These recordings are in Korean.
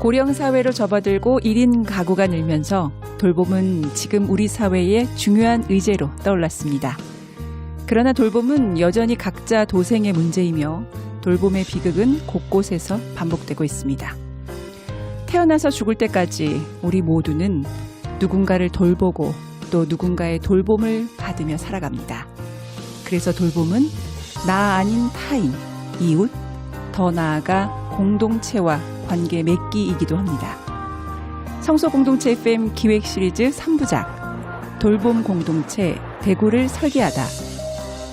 고령 사회로 접어들고 1인 가구가 늘면서 돌봄은 지금 우리 사회의 중요한 의제로 떠올랐습니다. 그러나 돌봄은 여전히 각자 도생의 문제이며 돌봄의 비극은 곳곳에서 반복되고 있습니다. 태어나서 죽을 때까지 우리 모두는 누군가를 돌보고 또 누군가의 돌봄을 받으며 살아갑니다. 그래서 돌봄은 나 아닌 타인, 이웃, 더 나아가 공동체와 관계 맺기이기도 합니다. 성소공동체 FM 기획 시리즈 3부작 돌봄 공동체 대구를 설계하다.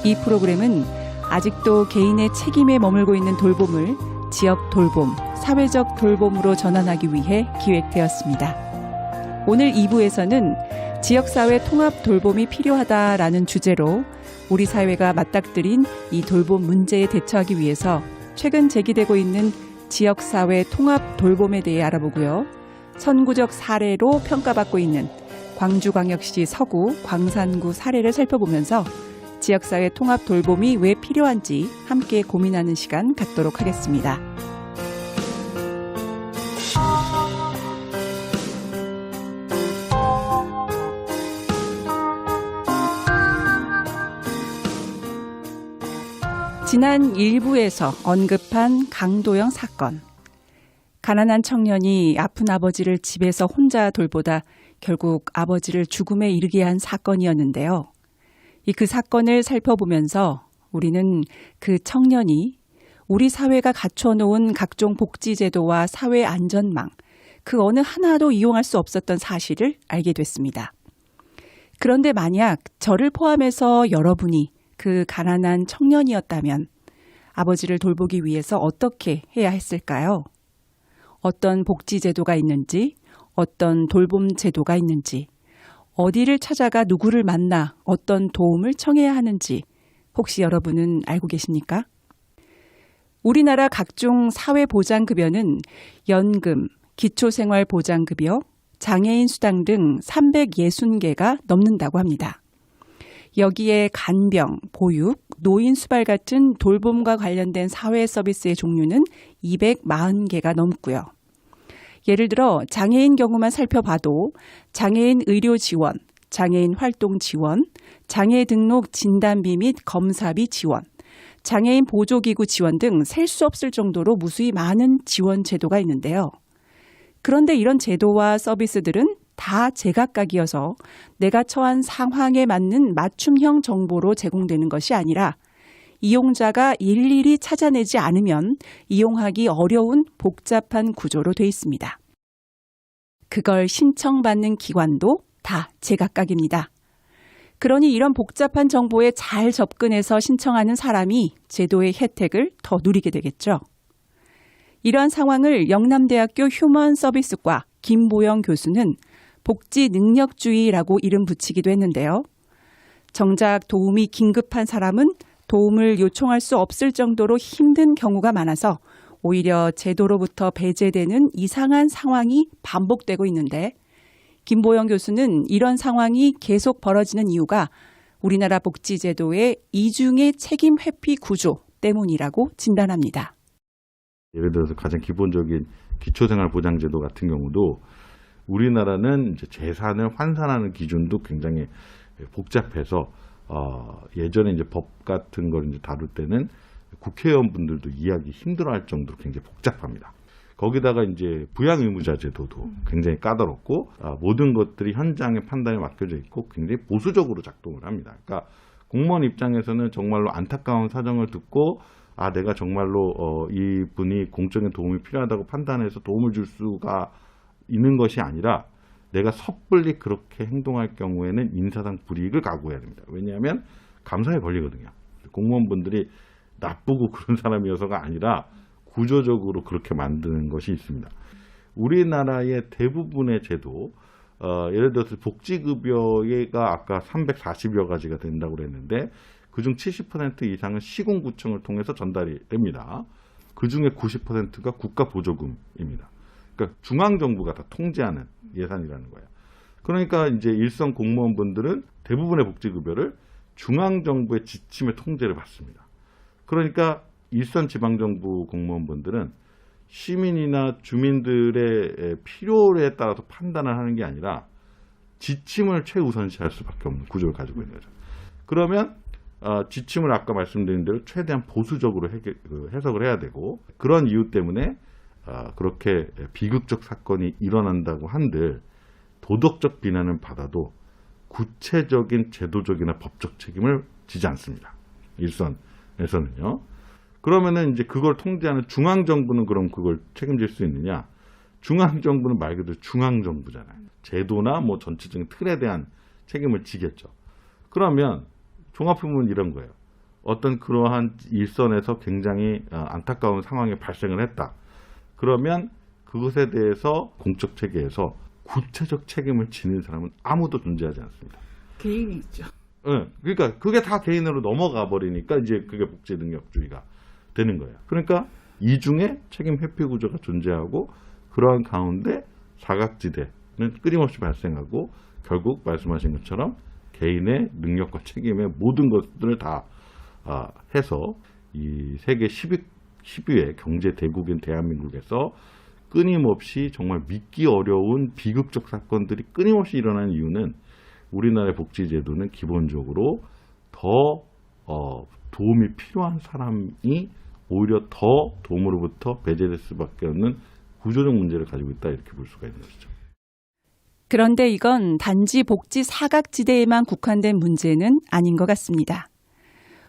이 프로그램은 아직도 개인의 책임에 머물고 있는 돌봄을 지역 돌봄, 사회적 돌봄으로 전환하기 위해 기획되었습니다. 오늘 2부에서는 지역사회 통합 돌봄이 필요하다라는 주제로 우리 사회가 맞닥뜨린 이 돌봄 문제에 대처하기 위해서 최근 제기되고 있는 지역사회 통합 돌봄에 대해 알아보고요. 선구적 사례로 평가받고 있는 광주광역시 서구 광산구 사례를 살펴보면서 지역사회 통합 돌봄이 왜 필요한지 함께 고민하는 시간 갖도록 하겠습니다. 지난 1부에서 언급한 강도영 사건. 가난한 청년이 아픈 아버지를 집에서 혼자 돌보다 결국 아버지를 죽음에 이르게 한 사건이었는데요. 그 사건을 살펴보면서 우리는 그 청년이 우리 사회가 갖춰놓은 각종 복지제도와 사회 안전망, 그 어느 하나도 이용할 수 없었던 사실을 알게 됐습니다. 그런데 만약 저를 포함해서 여러분이 그 가난한 청년이었다면 아버지를 돌보기 위해서 어떻게 해야 했을까요? 어떤 복지제도가 있는지, 어떤 돌봄 제도가 있는지, 어디를 찾아가 누구를 만나 어떤 도움을 청해야 하는지 혹시 여러분은 알고 계십니까? 우리나라 각종 사회보장급여는 연금, 기초생활보장급여, 장애인 수당 등 360개가 넘는다고 합니다. 여기에 간병, 보육, 노인 수발 같은 돌봄과 관련된 사회 서비스의 종류는 240개가 넘고요. 예를 들어 장애인 경우만 살펴봐도 장애인 의료 지원, 장애인 활동 지원, 장애 등록 진단비 및 검사비 지원, 장애인 보조기구 지원 등 셀 수 없을 정도로 무수히 많은 지원 제도가 있는데요. 그런데 이런 제도와 서비스들은 다 제각각이어서 내가 처한 상황에 맞는 맞춤형 정보로 제공되는 것이 아니라 이용자가 일일이 찾아내지 않으면 이용하기 어려운 복잡한 구조로 돼 있습니다. 그걸 신청받는 기관도 다 제각각입니다. 그러니 이런 복잡한 정보에 잘 접근해서 신청하는 사람이 제도의 혜택을 더 누리게 되겠죠. 이러한 상황을 영남대학교 휴먼서비스과 김보영 교수는 복지 능력주의라고 이름 붙이기도 했는데요. 정작 도움이 긴급한 사람은 도움을 요청할 수 없을 정도로 힘든 경우가 많아서 오히려 제도로부터 배제되는 이상한 상황이 반복되고 있는데 김보영 교수는 이런 상황이 계속 벌어지는 이유가 우리나라 복지제도의 이중의 책임 회피 구조 때문이라고 진단합니다. 예를 들어서 가장 기본적인 기초생활보장제도 같은 경우도 우리나라는 이제 재산을 환산하는 기준도 굉장히 복잡해서 예전에 이제 법 같은 걸 이제 다룰 때는 국회의원분들도 이해하기 힘들어할 정도로 굉장히 복잡합니다. 거기다가 이제 부양 의무자 제도도 굉장히 까다롭고 모든 것들이 현장의 판단에 맡겨져 있고 굉장히 보수적으로 작동을 합니다. 그러니까 공무원 입장에서는 정말로 안타까운 사정을 듣고 내가 정말로 이분이 공적인 도움이 필요하다고 판단해서 도움을 줄 수가 있는 것이 아니라 내가 섣불리 그렇게 행동할 경우에는 인사상 불이익을 각오해야 됩니다. 왜냐하면 감사에 걸리거든요. 공무원분들이 나쁘고 그런 사람이어서가 아니라 구조적으로 그렇게 만드는 것이 있습니다. 우리나라의 대부분의 제도, 예를 들어서 복지급여가 아까 340여 가지가 된다고 그랬는데 그중 70% 이상은 시군구청을 통해서 전달이 됩니다. 그중에 90%가 국가보조금입니다. 그러니까 중앙정부가 다 통제하는 예산이라는 거예요. 그러니까 이제 일선 공무원분들은 대부분의 복지급여를 중앙정부의 지침의 통제를 받습니다. 그러니까 일선 지방정부 공무원분들은 시민이나 주민들의 필요에 따라서 판단을 하는 게 아니라 지침을 최우선시할 수밖에 없는 구조를 가지고 있는 거죠. 그러면 지침을 아까 말씀드린 대로 최대한 보수적으로 해석을 해야 되고, 그런 이유 때문에 그렇게 비극적 사건이 일어난다고 한들 도덕적 비난을 받아도 구체적인 제도적이나 법적 책임을 지지 않습니다. 일선에서는요. 그러면은 이제 그걸 통제하는 중앙정부는 그럼 그걸 책임질 수 있느냐? 중앙정부는 말 그대로 중앙정부잖아요. 제도나 뭐 전체적인 틀에 대한 책임을 지겠죠. 그러면 종합부문은 이런 거예요. 어떤 그러한 일선에서 굉장히 안타까운 상황이 발생을 했다. 그러면 그것에 대해서 공적 체계에서 구체적 책임을 지는 사람은 아무도 존재하지 않습니다. 개인이 있죠. 네, 그러니까 그게 다 개인으로 넘어가 버리니까 이제 그게 복제능력주의가 되는 거예요. 그러니까 이중에 책임 회피 구조가 존재하고, 그러한 가운데 사각지대는 끊임없이 발생하고, 결국 말씀하신 것처럼 개인의 능력과 책임의 모든 것들을 다 해서 이 세계 10위의 경제 대국인 대한민국에서 끊임없이 정말 믿기 어려운 비극적 사건들이 끊임없이 일어나는 이유는 우리나라의 복지제도는 기본적으로 더 도움이 필요한 사람이 오히려 더 도움으로부터 배제될 수밖에 없는 구조적 문제를 가지고 있다, 이렇게 볼 수가 있는 것이죠. 그런데 이건 단지 복지 사각지대에만 국한된 문제는 아닌 것 같습니다.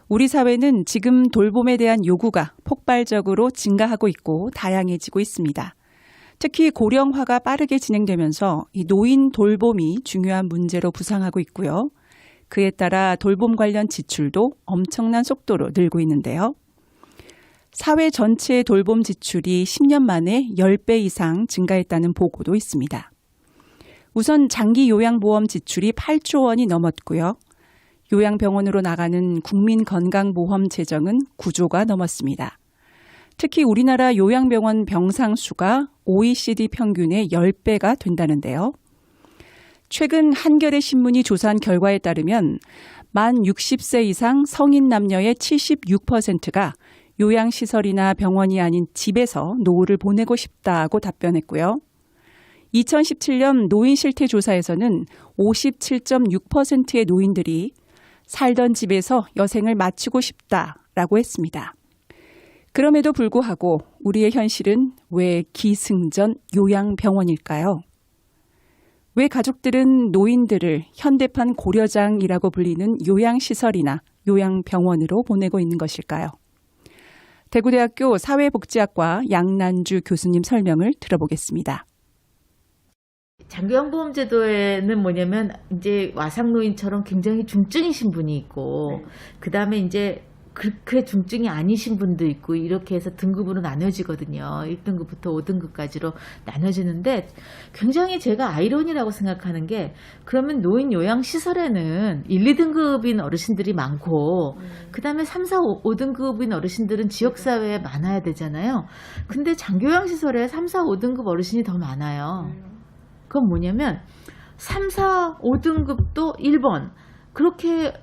우리 사회는 지금 돌봄에 대한 요구가 폭발적으로 증가하고 있고 다양해지고 있습니다. 특히 고령화가 빠르게 진행되면서 이 노인 돌봄이 중요한 문제로 부상하고 있고요. 그에 따라 돌봄 관련 지출도 엄청난 속도로 늘고 있는데요. 사회 전체의 돌봄 지출이 10년 만에 10배 이상 증가했다는 보고도 있습니다. 우선 장기 요양보험 지출이 8조 원이 넘었고요. 요양병원으로 나가는 국민건강보험 재정은 9조가 넘었습니다. 특히 우리나라 요양병원 병상 수가 OECD 평균의 10배가 된다는데요. 최근 한겨레 신문이 조사한 결과에 따르면 만 60세 이상 성인 남녀의 76%가 요양시설이나 병원이 아닌 집에서 노후를 보내고 싶다고 답변했고요. 2017년 노인 실태 조사에서는 57.6%의 노인들이 살던 집에서 여생을 마치고 싶다라고 했습니다. 그럼에도 불구하고 우리의 현실은 왜 기승전 요양병원일까요? 왜 가족들은 노인들을 현대판 고려장이라고 불리는 요양시설이나 요양병원으로 보내고 있는 것일까요? 대구대학교 사회복지학과 양난주 교수님 설명을 들어보겠습니다. 장기요양보험 제도에는 뭐냐면 이제 와상노인처럼 굉장히 중증이신 분이 있고, 그 다음에 이제 그렇게 중증이 아니신 분도 있고, 이렇게 해서 등급으로 나눠지거든요. 1등급부터 5등급까지로 나눠지는데, 굉장히 제가 아이러니라고 생각하는 게, 그러면 노인 요양시설에는 1, 2등급인 어르신들이 많고, 그 다음에 3, 4, 5등급인 어르신들은 지역사회에 많아야 되잖아요. 근데 장기요양시설에 3, 4, 5등급 어르신이 더 많아요. 그건 뭐냐면 3, 4, 5등급도 1번 그렇게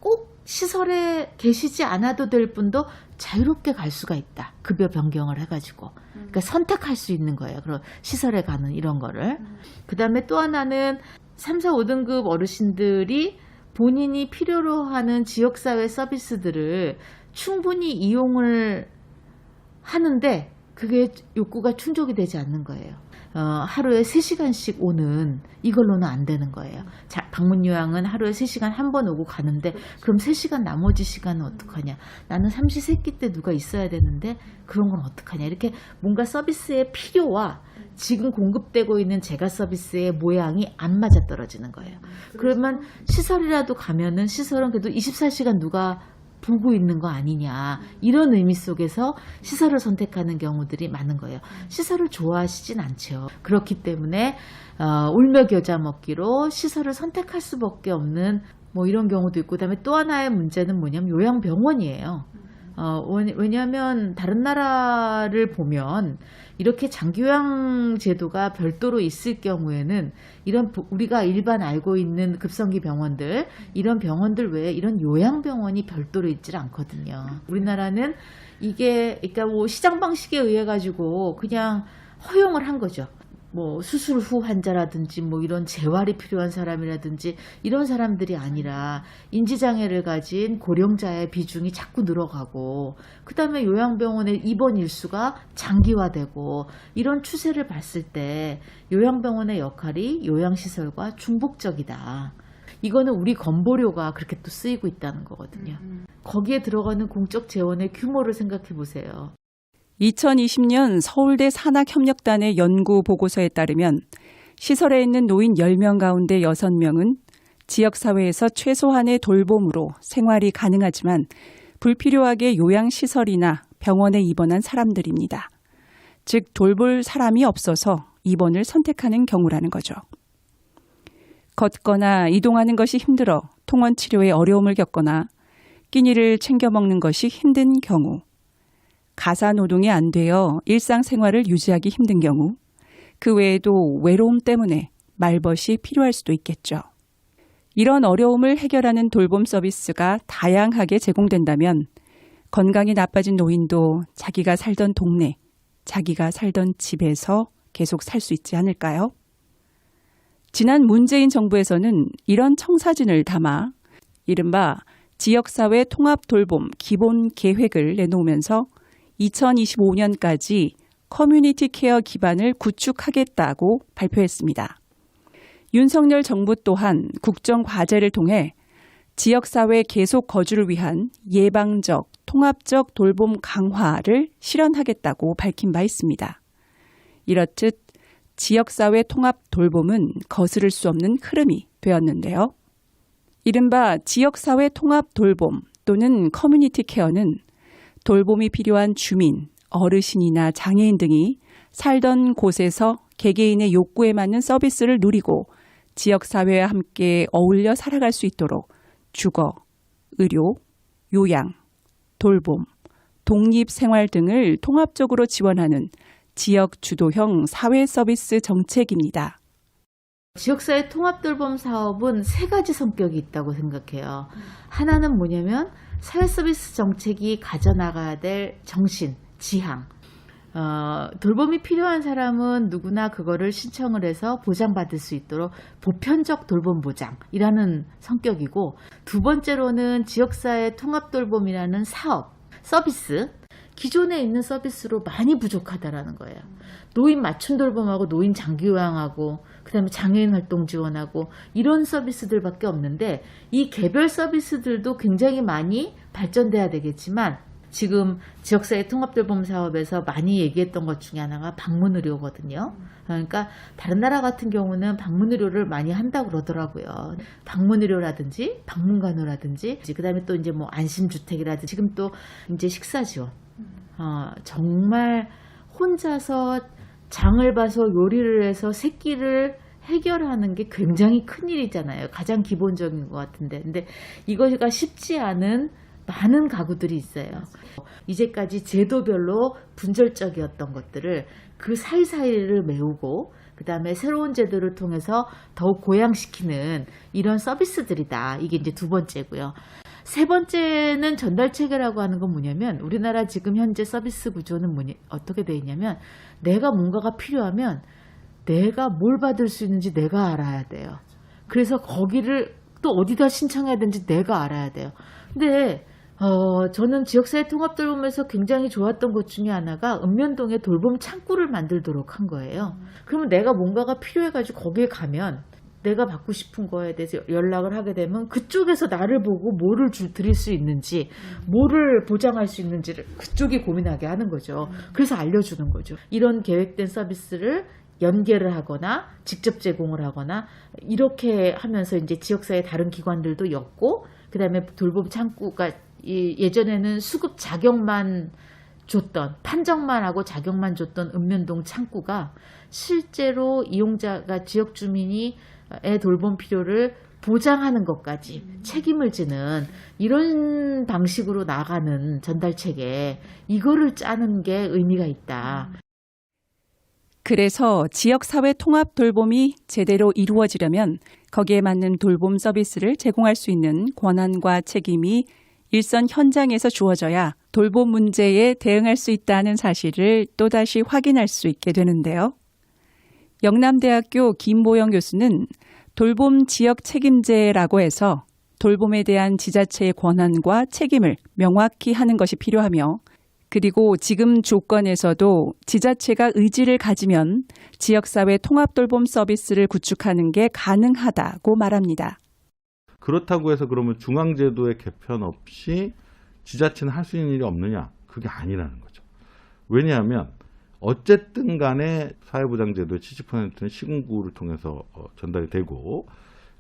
꼭 시설에 계시지 않아도 될 분도 자유롭게 갈 수가 있다. 급여 변경을 해가지고. 그러니까 선택할 수 있는 거예요. 그런 시설에 가는 이런 거를. 그 다음에 또 하나는 3, 4, 5등급 어르신들이 본인이 필요로 하는 지역사회 서비스들을 충분히 이용을 하는데 그게 욕구가 충족이 되지 않는 거예요. 하루에 3시간씩 오는 이걸로는 안 되는 거예요. 방문 요양은 하루에 3시간 한 번 오고 가는데 그럼 3시간 나머지 시간은 어떡하냐. 나는 삼시세끼 때 누가 있어야 되는데 그런 건 어떡하냐. 이렇게 뭔가 서비스의 필요와 지금 공급되고 있는 제가 서비스의 모양이 안 맞아떨어지는 거예요. 그러면 시설이라도 가면은 시설은 그래도 24시간 누가 보고 있는 거 아니냐, 이런 의미 속에서 시설을 선택하는 경우들이 많은 거예요. 시설을 좋아하시진 않죠. 그렇기 때문에 울며 겨자 먹기로 시설을 선택할 수밖에 없는 뭐 이런 경우도 있고, 그다음에 또 하나의 문제는 뭐냐면 요양병원이에요. 왜냐하면 다른 나라를 보면 이렇게 장기요양 제도가 별도로 있을 경우에는 이런 우리가 일반 알고 있는 급성기 병원들, 이런 병원들 외에 이런 요양병원이 별도로 있질 않거든요. 우리나라는 이게 그러니까 뭐 시장 방식에 의해 가지고 그냥 허용을 한 거죠. 뭐 수술 후 환자라든지 뭐 이런 재활이 필요한 사람이라든지 이런 사람들이 아니라 인지장애를 가진 고령자의 비중이 자꾸 늘어가고 그다음에 요양병원의 입원 일수가 장기화되고 이런 추세를 봤을 때 요양병원의 역할이 요양시설과 중복적이다. 이거는 우리 건보료가 그렇게 또 쓰이고 있다는 거거든요. 거기에 들어가는 공적 재원의 규모를 생각해 보세요. 2020년 서울대 산학협력단의 연구 보고서에 따르면 시설에 있는 노인 10명 가운데 6명은 지역사회에서 최소한의 돌봄으로 생활이 가능하지만 불필요하게 요양시설이나 병원에 입원한 사람들입니다. 즉 돌볼 사람이 없어서 입원을 선택하는 경우라는 거죠. 걷거나 이동하는 것이 힘들어 통원치료에 어려움을 겪거나 끼니를 챙겨 먹는 것이 힘든 경우, 가사노동이 안 되어 일상생활을 유지하기 힘든 경우, 그 외에도 외로움 때문에 말벗이 필요할 수도 있겠죠. 이런 어려움을 해결하는 돌봄 서비스가 다양하게 제공된다면 건강이 나빠진 노인도 자기가 살던 동네, 자기가 살던 집에서 계속 살 수 있지 않을까요? 지난 문재인 정부에서는 이런 청사진을 담아 이른바 지역사회 통합돌봄 기본 계획을 내놓으면서 2025년까지 커뮤니티 케어 기반을 구축하겠다고 발표했습니다. 윤석열 정부 또한 국정과제를 통해 지역사회 계속 거주를 위한 예방적, 통합적 돌봄 강화를 실현하겠다고 밝힌 바 있습니다. 이렇듯 지역사회 통합 돌봄은 거스를 수 없는 흐름이 되었는데요. 이른바 지역사회 통합 돌봄 또는 커뮤니티 케어는 돌봄이 필요한 주민, 어르신이나 장애인 등이 살던 곳에서 개개인의 욕구에 맞는 서비스를 누리고 지역사회와 함께 어울려 살아갈 수 있도록 주거, 의료, 요양, 돌봄, 독립생활 등을 통합적으로 지원하는 지역 주도형 사회 서비스 정책입니다. 지역사회 통합돌봄 사업은 세 가지 성격이 있다고 생각해요. 하나는 뭐냐면 사회서비스 정책이 가져나가야 될 정신, 지향. 돌봄이 필요한 사람은 누구나 그거를 신청을 해서 보장받을 수 있도록 보편적 돌봄 보장이라는 성격이고, 두 번째로는 지역사회 통합돌봄이라는 사업, 서비스, 기존에 있는 서비스로 많이 부족하다라는 거예요. 노인 맞춤 돌봄하고 노인 장기 요양하고 그다음에 장애인 활동 지원하고 이런 서비스들밖에 없는데 이 개별 서비스들도 굉장히 많이 발전돼야 되겠지만 지금 지역사회 통합돌봄 사업에서 많이 얘기했던 것 중에 하나가 방문의료거든요. 그러니까 다른 나라 같은 경우는 방문의료를 많이 한다고 그러더라고요. 방문의료라든지 방문간호라든지 그다음에 또 이제 뭐 안심주택이라든지 지금 또 이제 식사지원. 정말 혼자서 장을 봐서 요리를 해서 새끼를 해결하는 게 굉장히 큰일이잖아요. 가장 기본적인 것 같은데. 근데 이거가 쉽지 않은 많은 가구들이 있어요. 이제까지 제도별로 분절적이었던 것들을 그 사이사이를 메우고 그 다음에 새로운 제도를 통해서 더욱 고양시키는 이런 서비스들이다. 이게 이제 두 번째고요. 세 번째는 전달체계라고 하는 건 뭐냐면 우리나라 지금 현재 서비스 구조는 어떻게 되어 있냐면 내가 뭔가가 필요하면 내가 뭘 받을 수 있는지 내가 알아야 돼요. 그래서 거기를 또 어디다 신청해야 되는지 내가 알아야 돼요. 근데 저는 지역사회 통합돌봄에서 굉장히 좋았던 것 중에 하나가 읍면동에 돌봄 창구를 만들도록 한 거예요. 그러면 내가 뭔가가 필요해가지고 거기에 가면 내가 받고 싶은 거에 대해서 연락을 하게 되면 그쪽에서 나를 보고 뭐를 드릴 수 있는지 뭐를 보장할 수 있는지를 그쪽이 고민하게 하는 거죠. 그래서 알려주는 거죠. 이런 계획된 서비스를 연계를 하거나 직접 제공을 하거나 이렇게 하면서 이제 지역사회 다른 기관들도 엮고 그다음에 돌봄 창구가 예전에는 수급 자격만 줬던 판정만 하고 자격만 줬던 읍면동 창구가 실제로 이용자가 지역 주민이 애 돌봄 필요를 보장하는 것까지 책임을 지는 이런 방식으로 나가는 전달체계 이거를 짜는 게 의미가 있다. 그래서 지역사회 통합 돌봄이 제대로 이루어지려면 거기에 맞는 돌봄 서비스를 제공할 수 있는 권한과 책임이 일선 현장에서 주어져야 돌봄 문제에 대응할 수 있다는 사실을 또다시 확인할 수 있게 되는데요. 영남대학교 김보영 교수는 돌봄 지역 책임제라고 해서 돌봄에 대한 지자체의 권한과 책임을 명확히 하는 것이 필요하며 그리고 지금 조건에서도 지자체가 의지를 가지면 지역사회 통합돌봄 서비스를 구축하는 게 가능하다고 말합니다. 그렇다고 해서 그러면 중앙제도의 개편 없이 지자체는 할 수 있는 일이 없느냐? 그게 아니라는 거죠. 왜냐하면 어쨌든 간에 사회보장제도의 70%는 시군구를 통해서 전달이 되고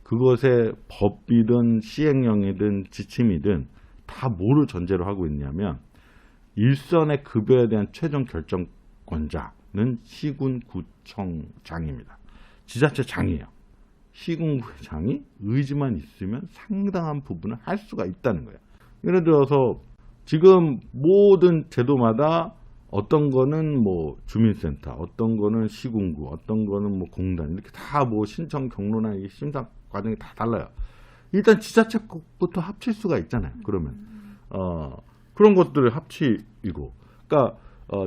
그것의 법이든 시행령이든 지침이든 다 뭐를 전제로 하고 있냐면 일선의 급여에 대한 최종 결정권자는 시군구청장입니다. 지자체장이에요. 시군구장이 의지만 있으면 상당한 부분을 할 수가 있다는 거예요. 예를 들어서 지금 모든 제도마다 어떤 거는 뭐 주민센터, 어떤 거는 시군구, 어떤 거는 뭐 공단 이렇게 다 뭐 신청 경로나 이 심사 과정이 다 달라요. 일단 지자체부터 합칠 수가 있잖아요. 그러면 그런 것들을 합치고, 그러니까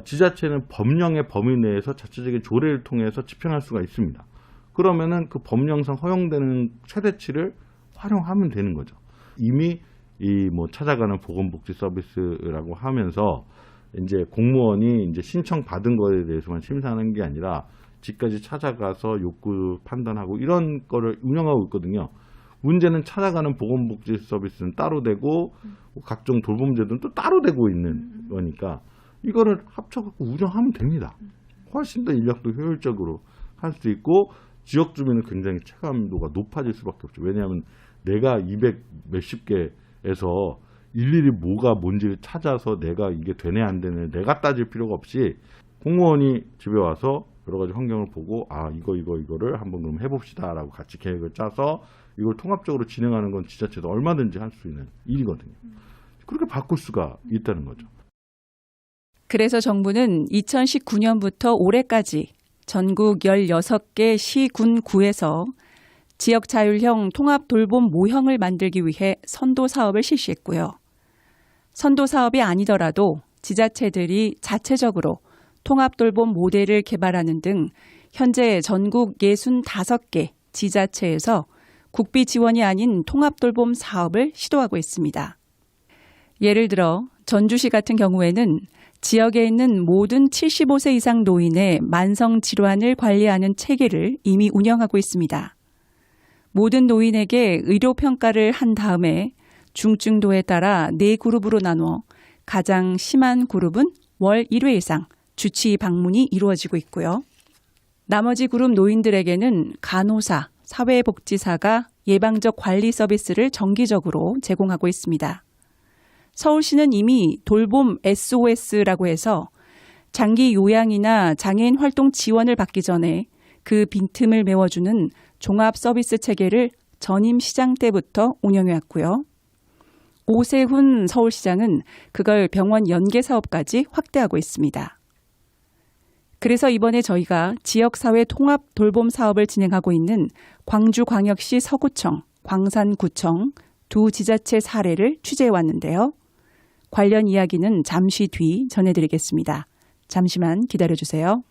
지자체는 법령의 범위 내에서 자체적인 조례를 통해서 집행할 수가 있습니다. 그러면은 그 법령상 허용되는 최대치를 활용하면 되는 거죠. 이미 이 뭐 찾아가는 보건복지 서비스라고 하면서 이제 공무원이 이제 신청 받은 거에 대해서만 심사하는 게 아니라 집까지 찾아가서 욕구 판단하고 이런 거를 운영하고 있거든요. 문제는 찾아가는 보건복지 서비스는 따로 되고 각종 돌봄제도는 또 따로 되고 있는 거니까 이거를 합쳐갖고 운영하면 됩니다. 훨씬 더 인력도 효율적으로 할 수 있고 지역 주민은 굉장히 체감도가 높아질 수밖에 없죠. 왜냐하면 내가 200 몇십 개에서 일일이 뭐가 뭔지를 찾아서 내가 이게 되네 안 되네 내가 따질 필요가 없이 공무원이 집에 와서 여러 가지 환경을 보고 이거를 한번 그럼 해봅시다라고 같이 계획을 짜서 이걸 통합적으로 진행하는 건 지자체도 얼마든지 할 수 있는 일이거든요. 그렇게 바꿀 수가 있다는 거죠. 그래서 정부는 2019년부터 올해까지 전국 16개 시, 군, 구에서 지역 자율형 통합 돌봄 모형을 만들기 위해 선도 사업을 실시했고요. 선도 사업이 아니더라도 지자체들이 자체적으로 통합 돌봄 모델을 개발하는 등 현재 전국 65개 지자체에서 국비 지원이 아닌 통합 돌봄 사업을 시도하고 있습니다. 예를 들어 전주시 같은 경우에는 지역에 있는 모든 75세 이상 노인의 만성 질환을 관리하는 체계를 이미 운영하고 있습니다. 모든 노인에게 의료 평가를 한 다음에 중증도에 따라 4그룹으로 나누어 가장 심한 그룹은 월 1회 이상 주치 방문이 이루어지고 있고요. 나머지 그룹 노인들에게는 간호사, 사회복지사가 예방적 관리 서비스를 정기적으로 제공하고 있습니다. 서울시는 이미 돌봄 SOS라고 해서 장기 요양이나 장애인 활동 지원을 받기 전에 그 빈틈을 메워주는 종합 서비스 체계를 전임 시장 때부터 운영해왔고요. 오세훈 서울시장은 그걸 병원 연계 사업까지 확대하고 있습니다. 그래서 이번에 저희가 지역사회 통합 돌봄 사업을 진행하고 있는 광주광역시 서구청, 광산구청 두 지자체 사례를 취재해왔는데요. 관련 이야기는 잠시 뒤 전해드리겠습니다. 잠시만 기다려주세요.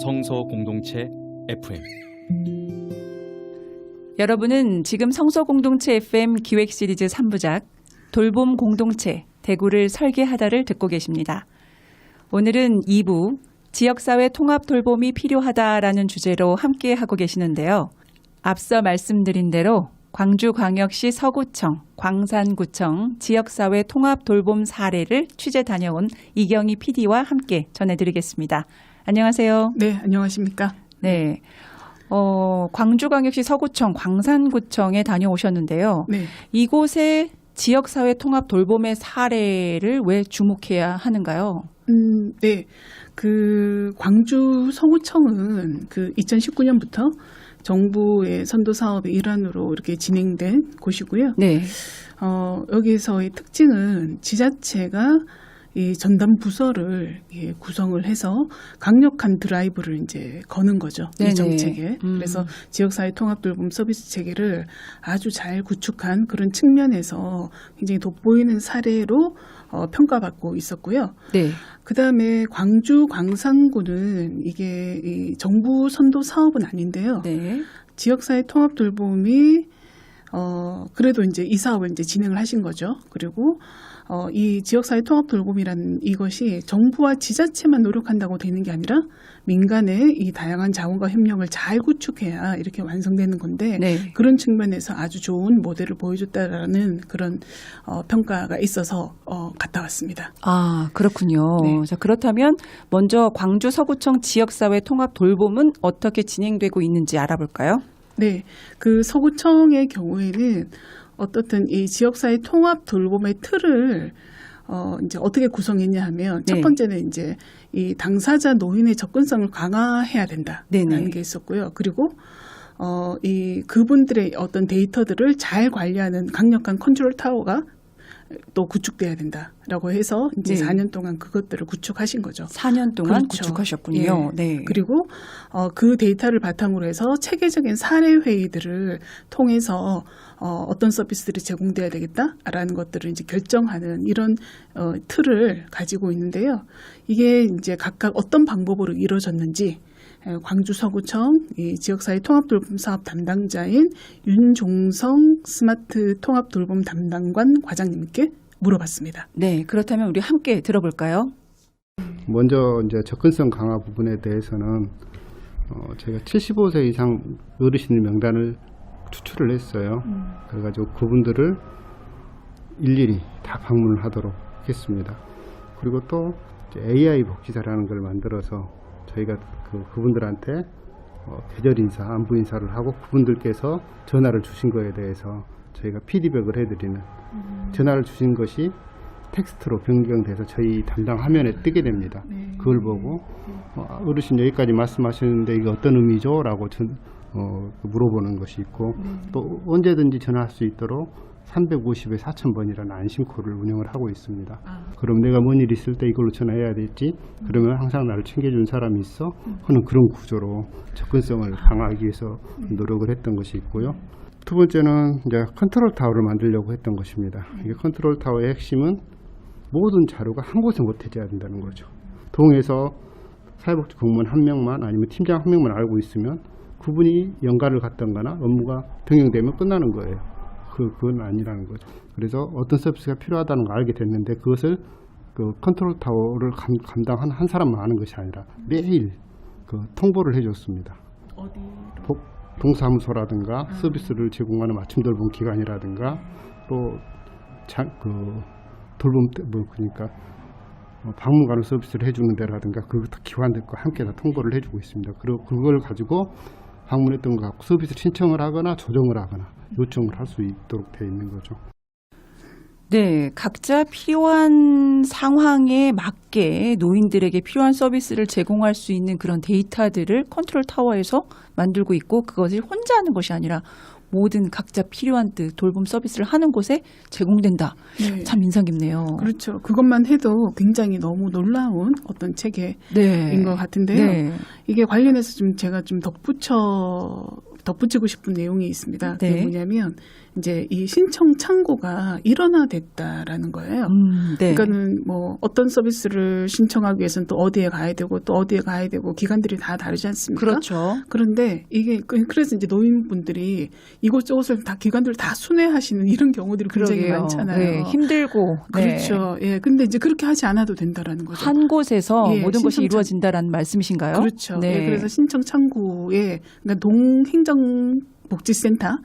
성서 공동체 FM. 여러분은 지금 성서공동체 FM 기획 시리즈 3부작 돌봄 공동체 대구를 설계하다를 듣고 계십니다. 오늘은 2부 지역사회 통합 돌봄이 필요하다라는 주제로 함께 하고 계시는데요. 앞서 말씀드린 대로 광주광역시 서구청, 광산구청 지역사회 통합 돌봄 사례를 취재 다녀온 이경희 PD와 함께 전해드리겠습니다. 안녕하세요. 네, 안녕하십니까? 네. 광주광역시 서구청, 광산구청에 다녀오셨는데요. 네. 이곳의 지역사회 통합 돌봄의 사례를 왜 주목해야 하는가요? 네. 광주 서구청은 2019년부터 정부의 선도 사업의 일환으로 이렇게 진행된 곳이고요. 네. 여기서의 특징은 지자체가 이 전담 부서를 구성을 해서 강력한 드라이브를 이제 거는 거죠. 네네. 이 정책에. 그래서 지역사회 통합 돌봄 서비스 체계를 아주 잘 구축한 그런 측면에서 굉장히 돋보이는 사례로 평가받고 있었고요. 네. 그다음에 광주 광산구는 이게 이 정부 선도 사업은 아닌데요. 네. 지역사회 통합 돌봄이 그래도 이제 이 사업을 이제 진행을 하신 거죠. 그리고 이 지역사회 통합 돌봄이라는 이것이 정부와 지자체만 노력한다고 되는 게 아니라 민간의 이 다양한 자원과 협력을 잘 구축해야 이렇게 완성되는 건데 네. 그런 측면에서 아주 좋은 모델을 보여줬다라는 그런 평가가 있어서 갔다 왔습니다. 아, 그렇군요. 네. 자, 그렇다면 먼저 광주 서구청 지역사회 통합 돌봄은 어떻게 진행되고 있는지 알아볼까요? 네, 그 서구청의 경우에는 어떻든 이 지역사회 통합 돌봄의 틀을 이제 어떻게 구성했냐 하면 네. 첫 번째는 이제 이 당사자 노인의 접근성을 강화해야 된다라는 네네. 게 있었고요. 그리고 이 그분들의 어떤 데이터들을 잘 관리하는 강력한 컨트롤 타워가 또 구축돼야 된다라고 해서 이제 네. 4년 동안 그것들을 구축하신 거죠. 4년 동안 그렇죠. 구축하셨군요. 예. 네. 그리고 그 데이터를 바탕으로 해서 체계적인 사례 회의들을 통해서 어떤 서비스들이 제공돼야 되겠다라는 것들을 이제 결정하는 이런 틀을 가지고 있는데요. 이게 이제 각각 어떤 방법으로 이루어졌는지 광주 서구청 이 지역사회 통합돌봄 사업 담당자인 윤종성 스마트 통합돌봄 담당관 과장님께 물어봤습니다. 네, 그렇다면 우리 함께 들어볼까요? 먼저 이제 접근성 강화 부분에 대해서는 저희가 75세 이상 어르신 명단을 추출을 했어요. 그래가지고 그분들을 일일이 다 방문을 하도록 했습니다. 그리고 또 이제 AI 복지사라는 걸 만들어서 저희가 그분들한테 계절 인사, 안부 인사를 하고 그분들께서 전화를 주신 거에 대해서 저희가 피드백을 해드리는 전화를 주신 것이 텍스트로 변경돼서 저희 담당 화면에 뜨게 됩니다. 그걸 보고 어르신 여기까지 말씀하시는데 이게 어떤 의미죠? 라고 물어보는 것이 있고 또 언제든지 전화할 수 있도록 350에 4,000번이라는 안심콜을 운영을 하고 있습니다. 그럼 내가 뭔 일 있을 때 이걸로 전화해야 될지 그러면 항상 나를 챙겨준 사람이 있어 하는 그런 구조로 접근성을 강화하기 위해서 노력을 했던 것이 있고요. 두 번째는 이제 컨트롤 타워를 만들려고 했던 것입니다. 이게 컨트롤 타워의 핵심은 모든 자료가 한 곳에 모태져야 된다는 거죠. 동에서 사회복지 공무원 한 명만 아니면 팀장 한 명만 알고 있으면 그분이 연가를 갔던거나 업무가 변경되면 끝나는 거예요. 그건 아니라는 거죠. 그래서 어떤 서비스가 필요하다는 걸 알게 됐는데 그것을 그 컨트롤 타워를 감당한 한 사람만 아는 것이 아니라 매일 그 통보를 해줬습니다. 동사무소라든가 서비스를 제공하는 맞춤 돌봄 기관이라든가 또 돌봄 그러니까 방문 가는 서비스를 해주는 데라든가 그 기관들과 함께 다 통보를 해주고 있습니다. 그리고 그걸 가지고 방문했던 것 같고 서비스 신청을 하거나 조정을 하거나 요청을 할 수 있도록 되어 있는 거죠. 네, 각자 필요한 상황에 맞게 노인들에게 필요한 서비스를 제공할 수 있는 그런 데이터들을 컨트롤 타워에서 만들고 있고 그것을 혼자 하는 것이 아니라 모든 각자 필요한 듯 돌봄 서비스를 하는 곳에 제공된다. 네. 참 인상 깊네요. 그렇죠. 그것만 해도 굉장히 너무 놀라운 어떤 체계인 네. 것 같은데요. 네. 이게 관련해서 좀 제가 좀 덧붙이고 싶은 내용이 있습니다. 네. 그게 뭐냐면 이제 이 신청 창구가 일원화됐다라는 거예요. 네. 그러니까는 뭐 어떤 서비스를 신청하기 위해서는 또 어디에 가야 되고 또 어디에 가야 되고 기관들이 다 다르지 않습니까? 그렇죠. 그런데 이게 그래서 이제 노인분들이 이곳저곳을 다 기관들을 다 순회하시는 이런 경우들이 굉장히 그러게요. 많잖아요. 네, 힘들고. 네. 그렇죠. 예. 근데 이제 그렇게 하지 않아도 된다라는 거죠. 한 곳에서 예, 모든 것이 신청 이루어진다라는 말씀이신가요? 그렇죠. 네. 예, 그래서 신청 창구에 그러니까 동행정복지센터라는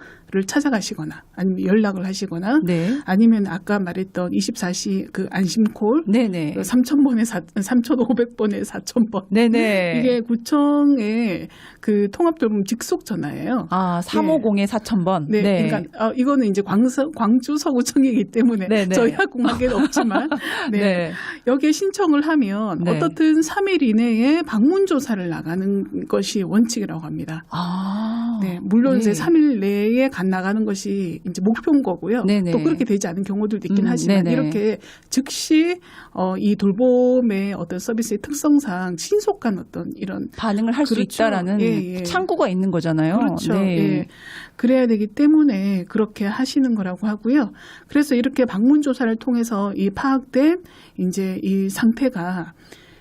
찾아가시거나 아니면 연락을 하시거나 네. 아니면 아까 말했던 24시 그 안심콜 네네. 3,000번에 3,500번에 4,000번. 네네. 이게 구청의 그 통합돌봄 직속 전화예요. 아, 350에 4,000번. 네, 그러니까 이거는 이제 광주 서구청이기 때문에 네네. 저희하고 관계는 없지만 네. 네. 여기에 신청을 하면 네. 어떻든 3일 이내에 방문 조사를 나가는 것이 원칙이라고 합니다. 아. 네, 물론 이제 네. 3일 내에 나가는 것이 이제 목표인 거고요. 네네. 또 그렇게 되지 않은 경우들도 있긴 하지만 네네. 이렇게 즉시 이 돌봄의 어떤 서비스의 특성상 신속한 어떤 이런 반응을 할 수 그렇죠. 있다라는 예. 창구가 있는 거잖아요. 그렇죠. 네. 예. 그래야 되기 때문에 그렇게 하시는 거라고 하고요. 그래서 이렇게 방문 조사를 통해서 이 파악된 이제 이 상태가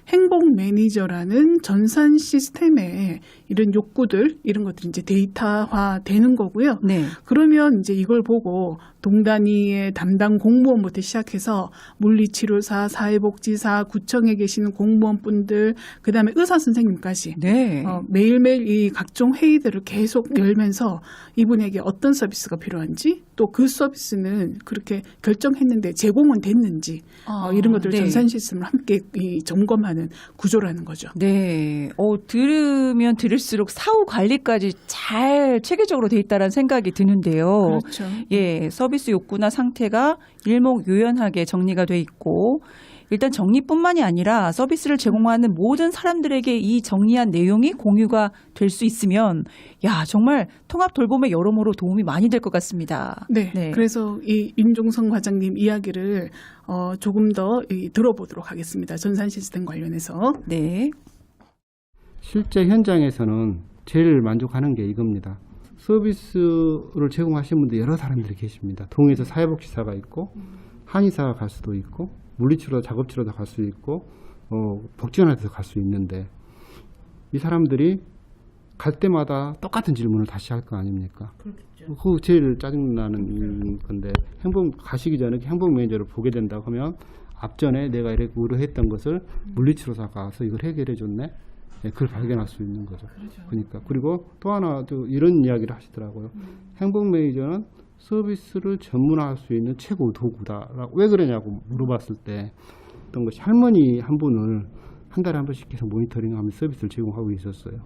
행복 매니저라는 전산 시스템에 이런 욕구들 이런 것들이 이제 데이터화 되는 거고요. 네. 그러면 이제 이걸 보고 동단위의 담당 공무원부터 시작해서 물리치료사, 사회복지사, 구청에 계시는 공무원분들, 그다음에 의사 선생님까지 네. 매일매일 이 각종 회의들을 계속 열면서 이분에게 어떤 서비스가 필요한지 또 그 서비스는 그렇게 결정했는데 제공은 됐는지 이런 것들을 네. 전산 시스템을 함께 점검하는 구조라는 거죠. 네. 들으면 들을수록 사후 관리까지 잘 체계적으로 돼 있다라는 생각이 드는데요. 그렇죠. 예, 서비스 욕구나 상태가 일목요연하게 정리가 돼 있고 일단 정리뿐만이 아니라 서비스를 제공하는 모든 사람들에게 이 정리한 내용이 공유가 될 수 있으면 야, 정말 통합 돌봄에 여러모로 도움이 많이 될 것 같습니다. 네. 그래서 이 윤종성 과장님 이야기를 조금 더 들어보도록 하겠습니다. 전산 시스템 관련해서. 네. 실제 현장에서는 제일 만족하는 게 이겁니다. 서비스를 제공하시는 분들 여러 사람들이 계십니다. 동에서 사회복지사가 있고 한의사가 갈 수도 있고 물리치료, 작업치료도 갈 수 있고 복지원에서 갈 수 있는데 이 사람들이 갈 때마다 똑같은 질문을 다시 할 거 아닙니까? 그렇겠죠. 그 제일 짜증나는 건데 가시기 전에 행복 매니저를 보게 된다고 하면 앞전에 내가 이렇게 의뢰했던 것을 물리치료사가 와서 이걸 해결해 줬네. 네, 그걸 발견할 수 있는 거죠. 그렇죠. 그러니까 그리고 또 하나 또 이런 이야기를 하시더라고요. 행복 매니저는 서비스를 전문화할 수 있는 최고 도구다라고. 왜 그러냐고 물어봤을 때 어떤 것이 할머니 한 분을 한 달에 한 번씩 계속 모니터링하면서 서비스를 제공하고 있었어요.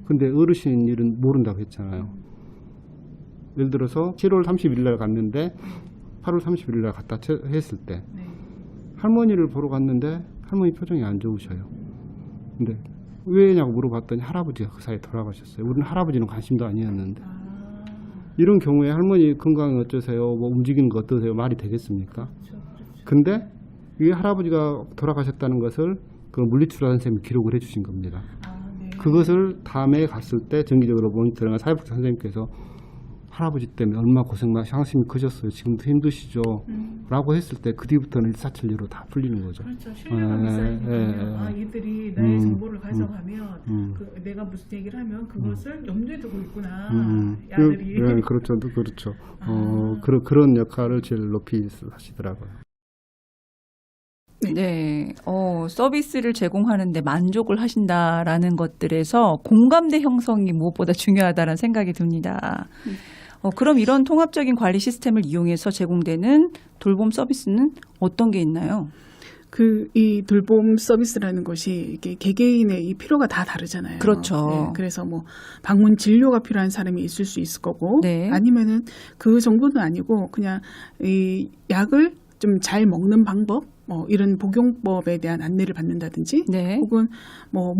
근데 어르신 일은 모른다고 했잖아요. 예를 들어서 7월 30일 날 갔는데 8월 30일 날 갔다 했을 때 할머니를 보러 갔는데 할머니 표정이 안 좋으셔요. 근데 왜냐고 물어봤더니 할아버지가 그 사이에 돌아가셨어요. 우리는 할아버지는 관심도 아니었는데. 이런 경우에 할머니 건강이 어쩌세요? 뭐 움직이는 거 어떠세요? 말이 되겠습니까? 근데 이 할아버지가 돌아가셨다는 것을 그 물리치료 선생님이 기록을 해주신 겁니다. 그것을 다음에 갔을 때 정기적으로 모니터링한 사회복지 선생님께서 할아버지 때문에 얼마나 상심이 크셨어요. 지금도 힘드시죠. 라고 했을 때 그 뒤부터는 일사천리로 다 풀리는 거죠. 그렇죠. 신뢰감이 쌓이니까 이들이 나의 정보를 가져가면 내가 무슨 얘기를 하면 그것을 염두에 두고 있구나. 야들이. 그렇죠. 그렇죠. 그런 역할을 제일 높이 하시더라고요. 네. 서비스를 제공하는데 만족을 하신다라는 것들에서 공감대 형성이 무엇보다 중요하다는 생각이 듭니다. 그럼 이런 통합적인 관리 시스템을 이용해서 제공되는 돌봄 서비스는 어떤 게 있나요? 이 돌봄 서비스라는 것이 이게 개개인의 이 필요가 다 다르잖아요. 그렇죠. 네, 그래서 뭐 방문 진료가 필요한 사람이 있을 수 있을 거고, 네. 아니면은 그 정도는 아니고 그냥 이 약을 좀 잘 먹는 방법, 이런 복용법에 대한 안내를 받는다든지, 네. 혹은 뭐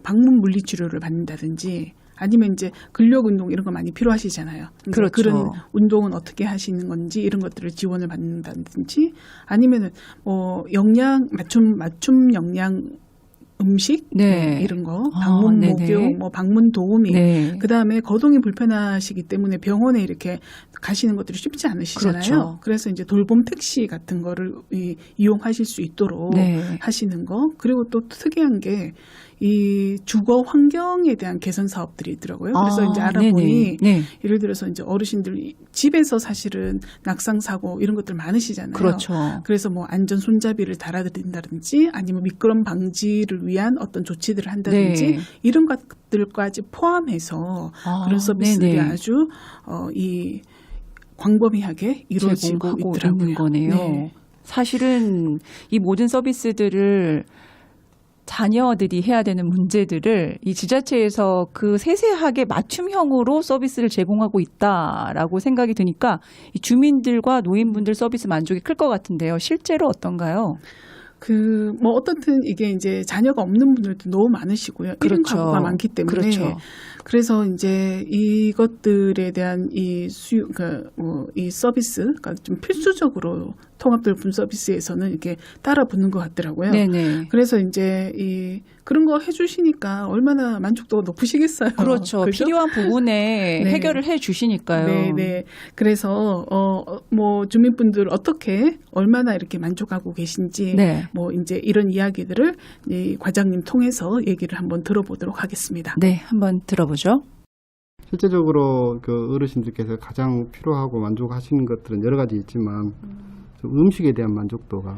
방문 물리치료를 받는다든지. 아니면 이제 근력 운동 이런 거 많이 필요하시잖아요. 그렇죠. 그런 운동은 어떻게 하시는 건지 이런 것들을 지원을 받는다든지 아니면은 맞춤 영양 음식 네. 이런 거 방문 목욕 방문 도우미 네. 그다음에 거동이 불편하시기 때문에 병원에 이렇게 가시는 것들이 쉽지 않으시잖아요. 그렇죠. 그래서 이제 돌봄 택시 같은 거를 이용하실 수 있도록 네. 하시는 거. 그리고 또 특이한 게 이 주거 환경에 대한 개선 사업들이 있더라고요. 그래서 이제 알아보니 네. 예를 들어서 이제 어르신들 집에서 사실은 낙상 사고 이런 것들 많으시잖아요. 그렇죠. 그래서 뭐 안전 손잡이를 달아드린다든지 아니면 미끄럼 방지를 위한 어떤 조치들을 한다든지 네. 이런 것들 것들까지 포함해서 아, 그런 서비스들이 네네. 아주 이 광범위하게 이루어지고 제공하고 있더라고요. 있는 거네요. 네. 사실은 이 모든 서비스들을 자녀들이 해야 되는 문제들을 이 지자체에서 그 세세하게 맞춤형으로 서비스를 제공하고 있다라고 생각이 드니까 이 주민들과 노인분들 서비스 만족이 클 것 같은데요. 실제로 어떤가요? 뭐 어떻든 이게 이제 자녀가 없는 분들도 너무 많으시고요. 그렇죠. 1인 가구가 많기 때문에. 그렇죠. 그래서 이제 이것들에 대한 이 수요, 이 서비스가 좀 필수적으로 통합돌봄 서비스에서는 이렇게 따라 붙는 것 같더라고요. 네네. 그래서 이제 그런 거 해주시니까 얼마나 만족도가 높으시겠어요. 그렇죠. 그죠? 필요한 부분에 네. 해결을 해 주시니까요. 네. 그래서 뭐 주민분들 어떻게 얼마나 이렇게 만족하고 계신지 네. 뭐 이제 이런 이야기들을 이 과장님 통해서 얘기를 한번 들어보도록 하겠습니다. 네, 한번 들어보죠. 실제적으로 그 어르신들께서 가장 필요하고 만족하시는 것들은 여러 가지 있지만 좀 음식에 대한 만족도가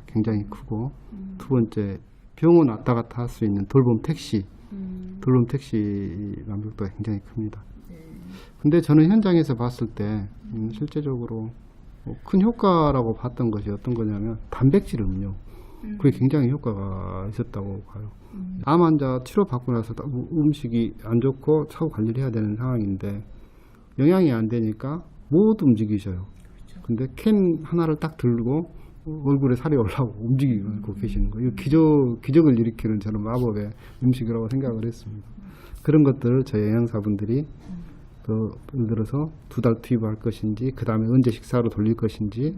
굉장히 크고 두 번째 병원 왔다 갔다 할 수 있는 돌봄 택시 만족도가 굉장히 큽니다. 근데 저는 현장에서 봤을 때 실제적으로 큰 효과라고 봤던 것이 어떤 거냐면 단백질 음료 그게 굉장히 효과가 있었다고 봐요. 암 환자 치료받고 나서 음식이 안 좋고 차후 관리를 해야 되는 상황인데 영양이 안 되니까 못 움직이셔요. 근데 캔 하나를 딱 들고 얼굴에 살이 올라오고 움직이고 계시는 거예요. 기적을 일으키는 저는 마법의 음식이라고 생각을 했습니다. 그런 것들을 저희 영양사분들이 예를 들어서 2달 투입할 것인지 그 다음에 언제 식사로 돌릴 것인지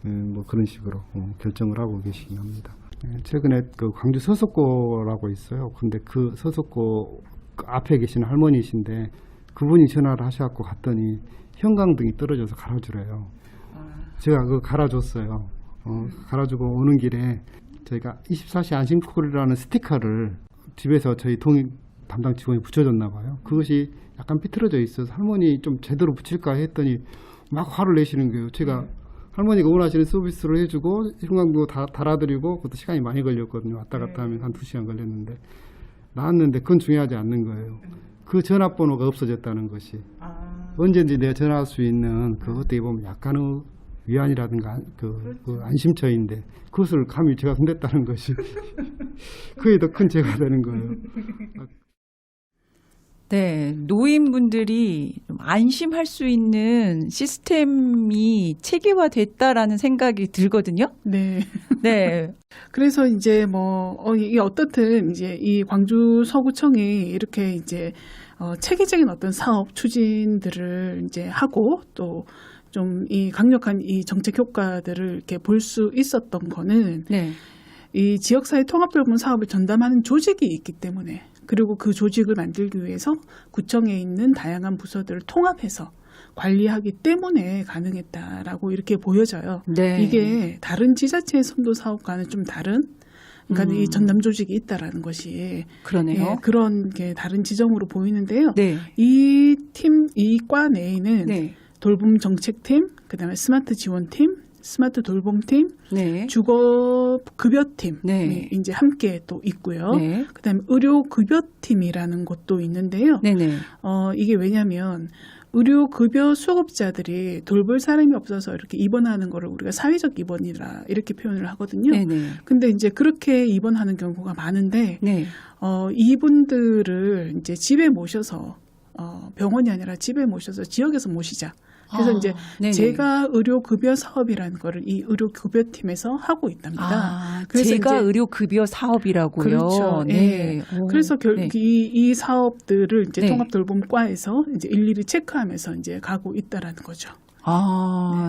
뭐 그런 식으로 결정을 하고 계시긴 합니다. 최근에 그 광주 서석고라고 있어요. 근데 그 서석고 그 앞에 계시는 할머니이신데 그분이 전화를 하셔갖고 갔더니 형광등이 떨어져서 갈아주래요. 제가 그거 갈아줬어요. 갈아주고 오는 길에 저희가 24시 안심콜이라는 스티커를 집에서 저희 동행 담당 직원이 붙여줬나 봐요. 그것이 약간 삐뚤어져 있어서 할머니 좀 제대로 붙일까 했더니 막 화를 내시는 거예요. 제가 할머니가 원하시는 서비스를 해주고 형광도 다 달아드리고 그것도 시간이 많이 걸렸거든요. 왔다 갔다 하면 한 2시간 걸렸는데 나왔는데 그건 중요하지 않는 거예요. 그 전화번호가 없어졌다는 것이 언제든지 내가 전화할 수 있는 그 어떻게 보면 약간의 위안이라든가 그 안심처인데 그것을 감히 제가 손댔다는 것이 그게 더 큰 죄가 되는 거예요. 네, 노인분들이 좀 안심할 수 있는 시스템이 체계화됐다라는 생각이 들거든요. 네. 네, 그래서 이제 이게 어떻든 이제 이 광주 서구청이 이렇게 이제 체계적인 어떤 사업 추진들을 이제 하고 또 좀 이 강력한 이 정책 효과들을 이렇게 볼 수 있었던 거는 네, 이 지역사회 통합돌봄 사업을 전담하는 조직이 있기 때문에 그리고 그 조직을 만들기 위해서 구청에 있는 다양한 부서들을 통합해서 관리하기 때문에 가능했다라고 이렇게 보여져요. 네. 이게 다른 지자체의 선도 사업과는 좀 다른 그러니까 이 전담 조직이 있다라는 것이 그러네요. 예, 그런 게 다른 지점으로 보이는데요. 네, 이 과 내에는 네, 돌봄 정책팀, 그다음에 스마트 지원팀, 스마트 돌봄팀, 네, 주거 급여팀 네. 이제 함께 또 있고요. 네, 그다음에 의료 급여팀이라는 것도 있는데요. 네, 네. 이게 왜냐하면 의료 급여 수급자들이 돌볼 사람이 없어서 이렇게 입원하는 거를 우리가 사회적 입원이라 이렇게 표현을 하거든요. 네, 네. 근데 이제 그렇게 입원하는 경우가 많은데 네. 이분들을 이제 집에 모셔서 병원이 아니라 집에 모셔서 지역에서 모시자. 그래서 이제 네네. 제가 의료급여 사업이라는 거를 이 의료급여팀에서 하고 있답니다. 그래서 제가 이제 의료급여 사업이라고요. 그렇죠. 네. 예. 오, 그래서 네. 이 사업들을 이제 네. 통합돌봄과에서 이제 일일이 체크하면서 이제 가고 있다라는 거죠.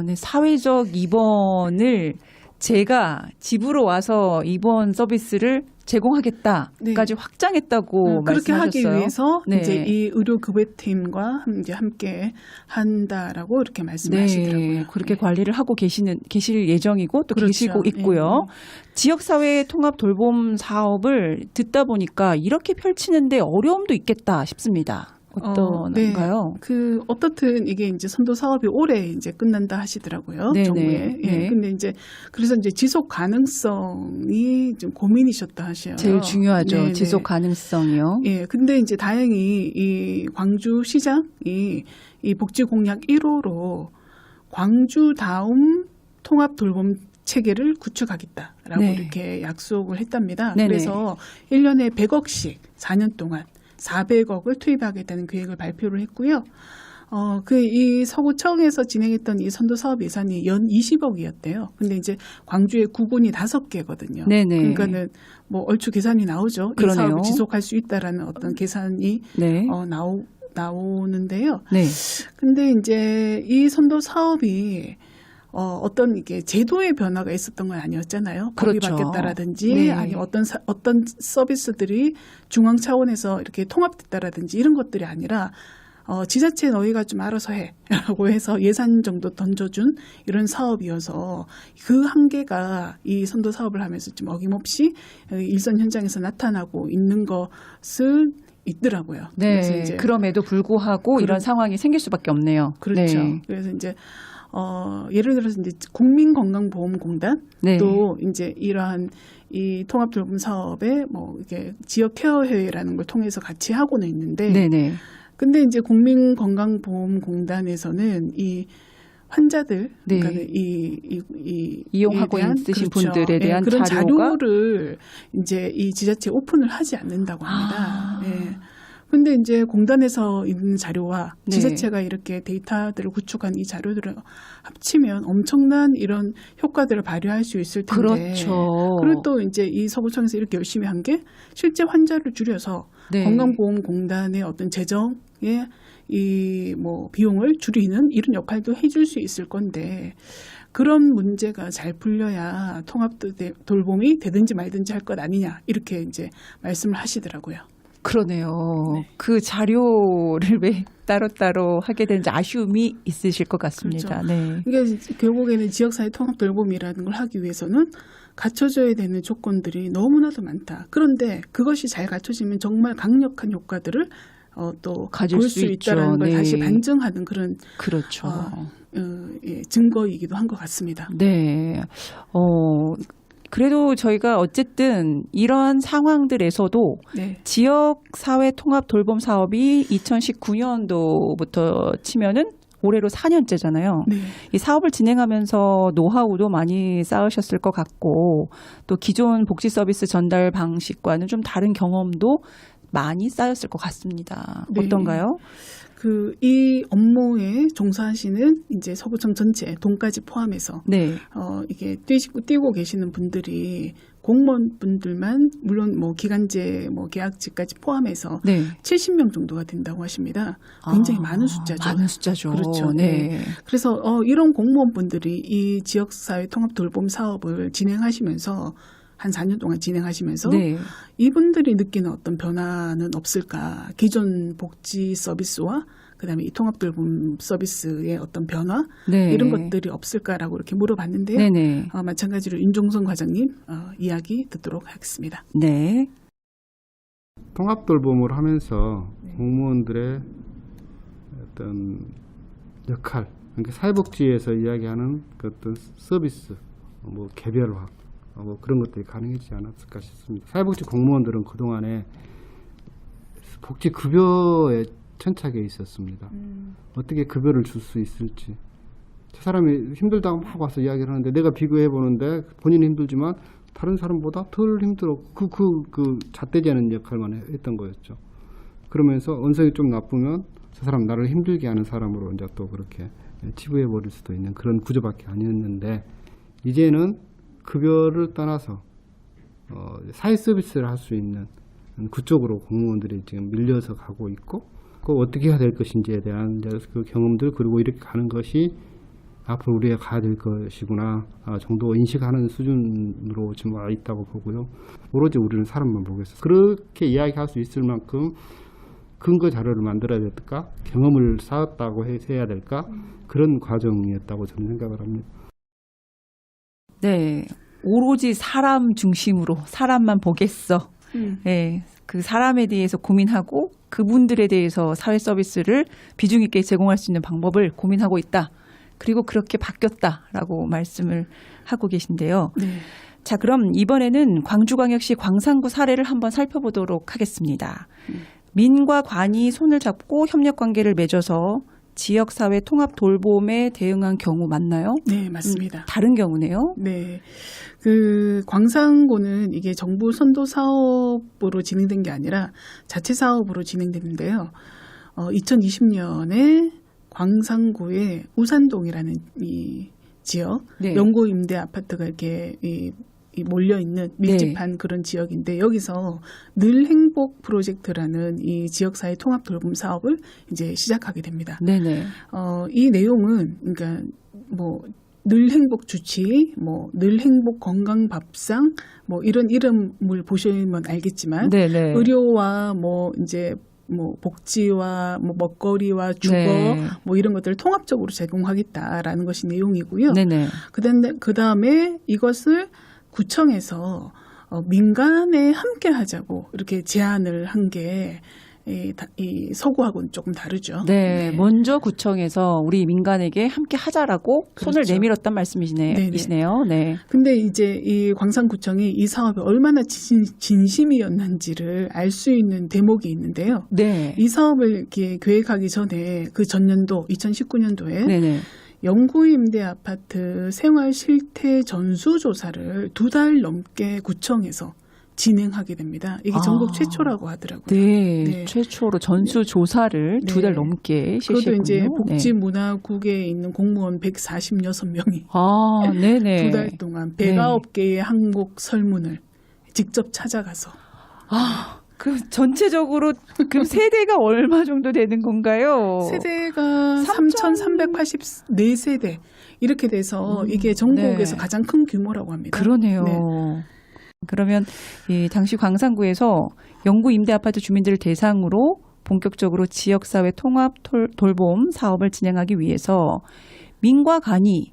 네. 사회적 입원을 제가 집으로 와서 입원 서비스를 제공하겠다까지 네. 확장했다고 그렇게 하기 말씀하셨어요. 위해서 네. 이제 이 의료급여팀과 이제 함께 한다라고 이렇게 말씀하시더라고요. 네, 그렇게 관리를 하고 계실 예정이고 또 그렇죠. 계시고 있고요. 지역사회 통합 돌봄 사업을 듣다 보니까 이렇게 펼치는데 어려움도 있겠다 싶습니다. 어떤가요? 어떻든 이게 이제 선도 사업이 올해 이제 끝난다 하시더라고요. 네네. 정부에. 예. 네. 근데 이제 그래서 이제 지속 가능성이 좀 고민이셨다 하셔요. 제일 중요하죠. 네네. 지속 가능성이요. 예. 근데 이제 다행히 이 광주 시장이 이 복지 공약 1호로 광주 다음 통합 돌봄 체계를 구축하겠다라고 네. 이렇게 약속을 했답니다. 네네. 그래서 1년에 100억씩 4년 동안 400억을 투입하겠다는 계획을 발표를 했고요. 이 서구청에서 진행했던 이 선도 사업 예산이 연 20억이었대요. 근데 이제 광주에 구군이 5개거든요. 네네. 그러니까는 뭐 얼추 계산이 나오죠. 그러네요. 이 사업을 지속할 수 있다라는 어떤 계산이 네. 나오는데요. 네. 근데 이제 이 선도 사업이 어떤 이게 제도의 변화가 있었던 건 아니었잖아요. 법이 그렇죠. 바뀌었다라든지 네. 아니면 어떤 서비스들이 중앙 차원에서 이렇게 통합됐다라든지 이런 것들이 아니라 지자체 너희가 좀 알아서 해라고 해서 예산 정도 던져준 이런 사업이어서 그 한계가 이 선도 사업을 하면서 좀 어김없이 일선 현장에서 나타나고 있는 것은 있더라고요. 그래서 네. 이제 그럼에도 불구하고 이런 상황이 생길 수밖에 없네요. 그렇죠. 네. 그래서 이제 예를 들어서 이제 국민건강보험공단 네. 또 이제 이러한 이 통합돌봄 사업에 뭐 이게 지역 케어 회의라는 걸 통해서 같이 하고는 있는데, 네네. 근데 이제 국민건강보험공단에서는 이 환자들, 네. 그러니까 이용하고 이에 대한, 있으신 그렇죠. 분들에 대한 그런 자료가 자료를 이제 이 지자체에 오픈을 하지 않는다고 아. 합니다. 예. 근데 이제 공단에서 있는 자료와 네. 지자체가 이렇게 데이터들을 구축한 이 자료들을 합치면 엄청난 이런 효과들을 발휘할 수 있을 텐데. 그렇죠. 그리고 또 이제 이 서구청에서 이렇게 열심히 한 게 실제 환자를 줄여서 네. 건강보험공단의 어떤 재정의 이 뭐 비용을 줄이는 이런 역할도 해줄 수 있을 건데 그런 문제가 잘 풀려야 통합 돌봄이 되든지 말든지 할 것 아니냐 이렇게 이제 말씀을 하시더라고요. 그러네요. 네. 그 자료를 왜 따로따로 하게 되는지 아쉬움이 있으실 것 같습니다. 그렇죠. 네. 이게 결국에는 지역사회 통합 돌봄이라는 걸 하기 위해서는 갖춰져야 되는 조건들이 너무나도 많다. 그런데 그것이 잘 갖춰지면 정말 강력한 효과들을 또 가질 볼 수 수 있죠. 있다는 걸 네. 다시 반증하는 그런 그렇죠. 증거이기도 한 것 같습니다. 네. 그래도 저희가 어쨌든 이러한 상황들에서도 네. 지역 사회 통합 돌봄 사업이 2019년도부터 치면은 올해로 4년째잖아요. 네. 이 사업을 진행하면서 노하우도 많이 쌓으셨을 것 같고 또 기존 복지 서비스 전달 방식과는 좀 다른 경험도 많이 쌓였을 것 같습니다. 네. 어떤가요? 이 업무에 종사하시는 이제 서구청 전체 돈까지 포함해서 네. 이게 뛰고 계시는 분들이 공무원분들만 물론 뭐 기간제 뭐 계약직까지 포함해서 네. 70명 정도가 된다고 하십니다. 굉장히 많은 숫자죠. 많은 숫자죠. 그렇죠. 네. 그래서 이런 공무원분들이 이 지역사회 통합 돌봄 사업을 진행하시면서 한 4년 동안 진행하시면서 네. 이분들이 느끼는 어떤 변화는 없을까? 기존 복지 서비스와 그다음에 이 통합 돌봄 서비스의 어떤 변화 네. 이런 것들이 없을까라고 이렇게 물어봤는데요. 네네. 마찬가지로 윤종선 과장님 이야기 듣도록 하겠습니다. 네. 통합돌봄을 하면서 공무원들의 어떤 역할, 그러니까 사회복지에서 이야기하는 그 어떤 서비스, 뭐 개별화, 뭐 그런 것들이 가능하지 않았을까 싶습니다. 사회복지 공무원들은 그동안에 복지 급여에 천착해 있었습니다. 어떻게 급여를 줄 수 있을지. 저 사람이 힘들다고 막 와서 이야기를 하는데 내가 비교해 보는데 본인이 힘들지만 다른 사람보다 덜 힘들어. 그 잣대지 않은 역할만 했던 거였죠. 그러면서 언성이 좀 나쁘면 저 사람 나를 힘들게 하는 사람으로 이제 또 그렇게 치부해 버릴 수도 있는 그런 구조밖에 아니었는데 이제는 급여를 떠나서 사회 서비스를 할 수 있는 그쪽으로 공무원들이 지금 밀려서 가고 있고 그 어떻게 해야 될 것인지에 대한 이제 그 경험들 그리고 이렇게 가는 것이 앞으로 우리가 가야 될 것이구나 정도 인식하는 수준으로 지금 와 있다고 보고요. 오로지 우리는 사람만 보겠어. 그렇게 이야기할 수 있을 만큼 근거 자료를 만들어야 될까? 경험을 쌓았다고 해야 될까? 그런 과정이었다고 저는 생각을 합니다. 네. 오로지 사람 중심으로 사람만 보겠어. 예, 그 사람에 대해서 고민하고 그분들에 대해서 사회 서비스를 비중 있게 제공할 수 있는 방법을 고민하고 있다. 그리고 그렇게 바뀌었다라고 말씀을 하고 계신데요. 네. 자, 그럼 이번에는 광주광역시 광산구 사례를 한번 살펴보도록 하겠습니다. 민과 관이 손을 잡고 협력 관계를 맺어서 지역사회 통합 돌봄에 대응한 경우 맞나요? 네, 맞습니다. 다른 경우네요. 네. 그 광산구는 이게 정부 선도 사업으로 진행된 게 아니라 자체 사업으로 진행됐는데요. 2020년에 광산구의 우산동이라는 이 지역, 네. 연고 임대 아파트가 이렇게 이 몰려 있는 밀집한 그런 지역인데 여기서 늘 행복 프로젝트라는 이 지역사회 통합 돌봄 사업을 이제 시작하게 됩니다. 네네. 이 내용은 그러니까 뭐 늘 행복 주치, 뭐 늘 행복 건강 밥상, 뭐 이런 이름을 보시면 알겠지만 네네. 의료와 뭐 이제 뭐 복지와 뭐 먹거리와 주거 네. 뭐 이런 것들을 통합적으로 제공하겠다라는 것이 내용이고요. 네네. 그다음에 이것을 구청에서 민간에 함께 하자고 이렇게 제안을 한 게 이 서구하고는 조금 다르죠. 네, 먼저 구청에서 우리 민간에게 함께 하자라고 손을 그렇죠. 내밀었단 네네. 말씀이시네요. 네. 근데 이제 이 광산구청이 이 사업에 얼마나 진심이었는지를 알 수 있는 대목이 있는데요. 네. 이 사업을 이렇게 계획하기 전에 그 전년도 2019년도에 네네. 영구 임대 아파트 생활 실태 전수 조사를 2달 넘게 구청에서 진행하게 됩니다. 이게 전국 최초라고 하더라고요. 네, 네. 최초로 전수 조사를 네. 2달 넘게 그것도 실시했군요. 이제 네. 복지문화국에 있는 공무원 146명이 아, 네네. 2달 동안 109개의 항목 설문을 직접 찾아가서 그 전체적으로 그 세대가 얼마 정도 되는 건가요? 세대가 3,384세대 이렇게 돼서 이게 전국에서 네. 가장 큰 규모라고 합니다. 그러네요. 네. 그러면 이 당시 광산구에서 영구 임대 아파트 주민들을 대상으로 본격적으로 지역사회 통합 돌봄 사업을 진행하기 위해서 민과 관이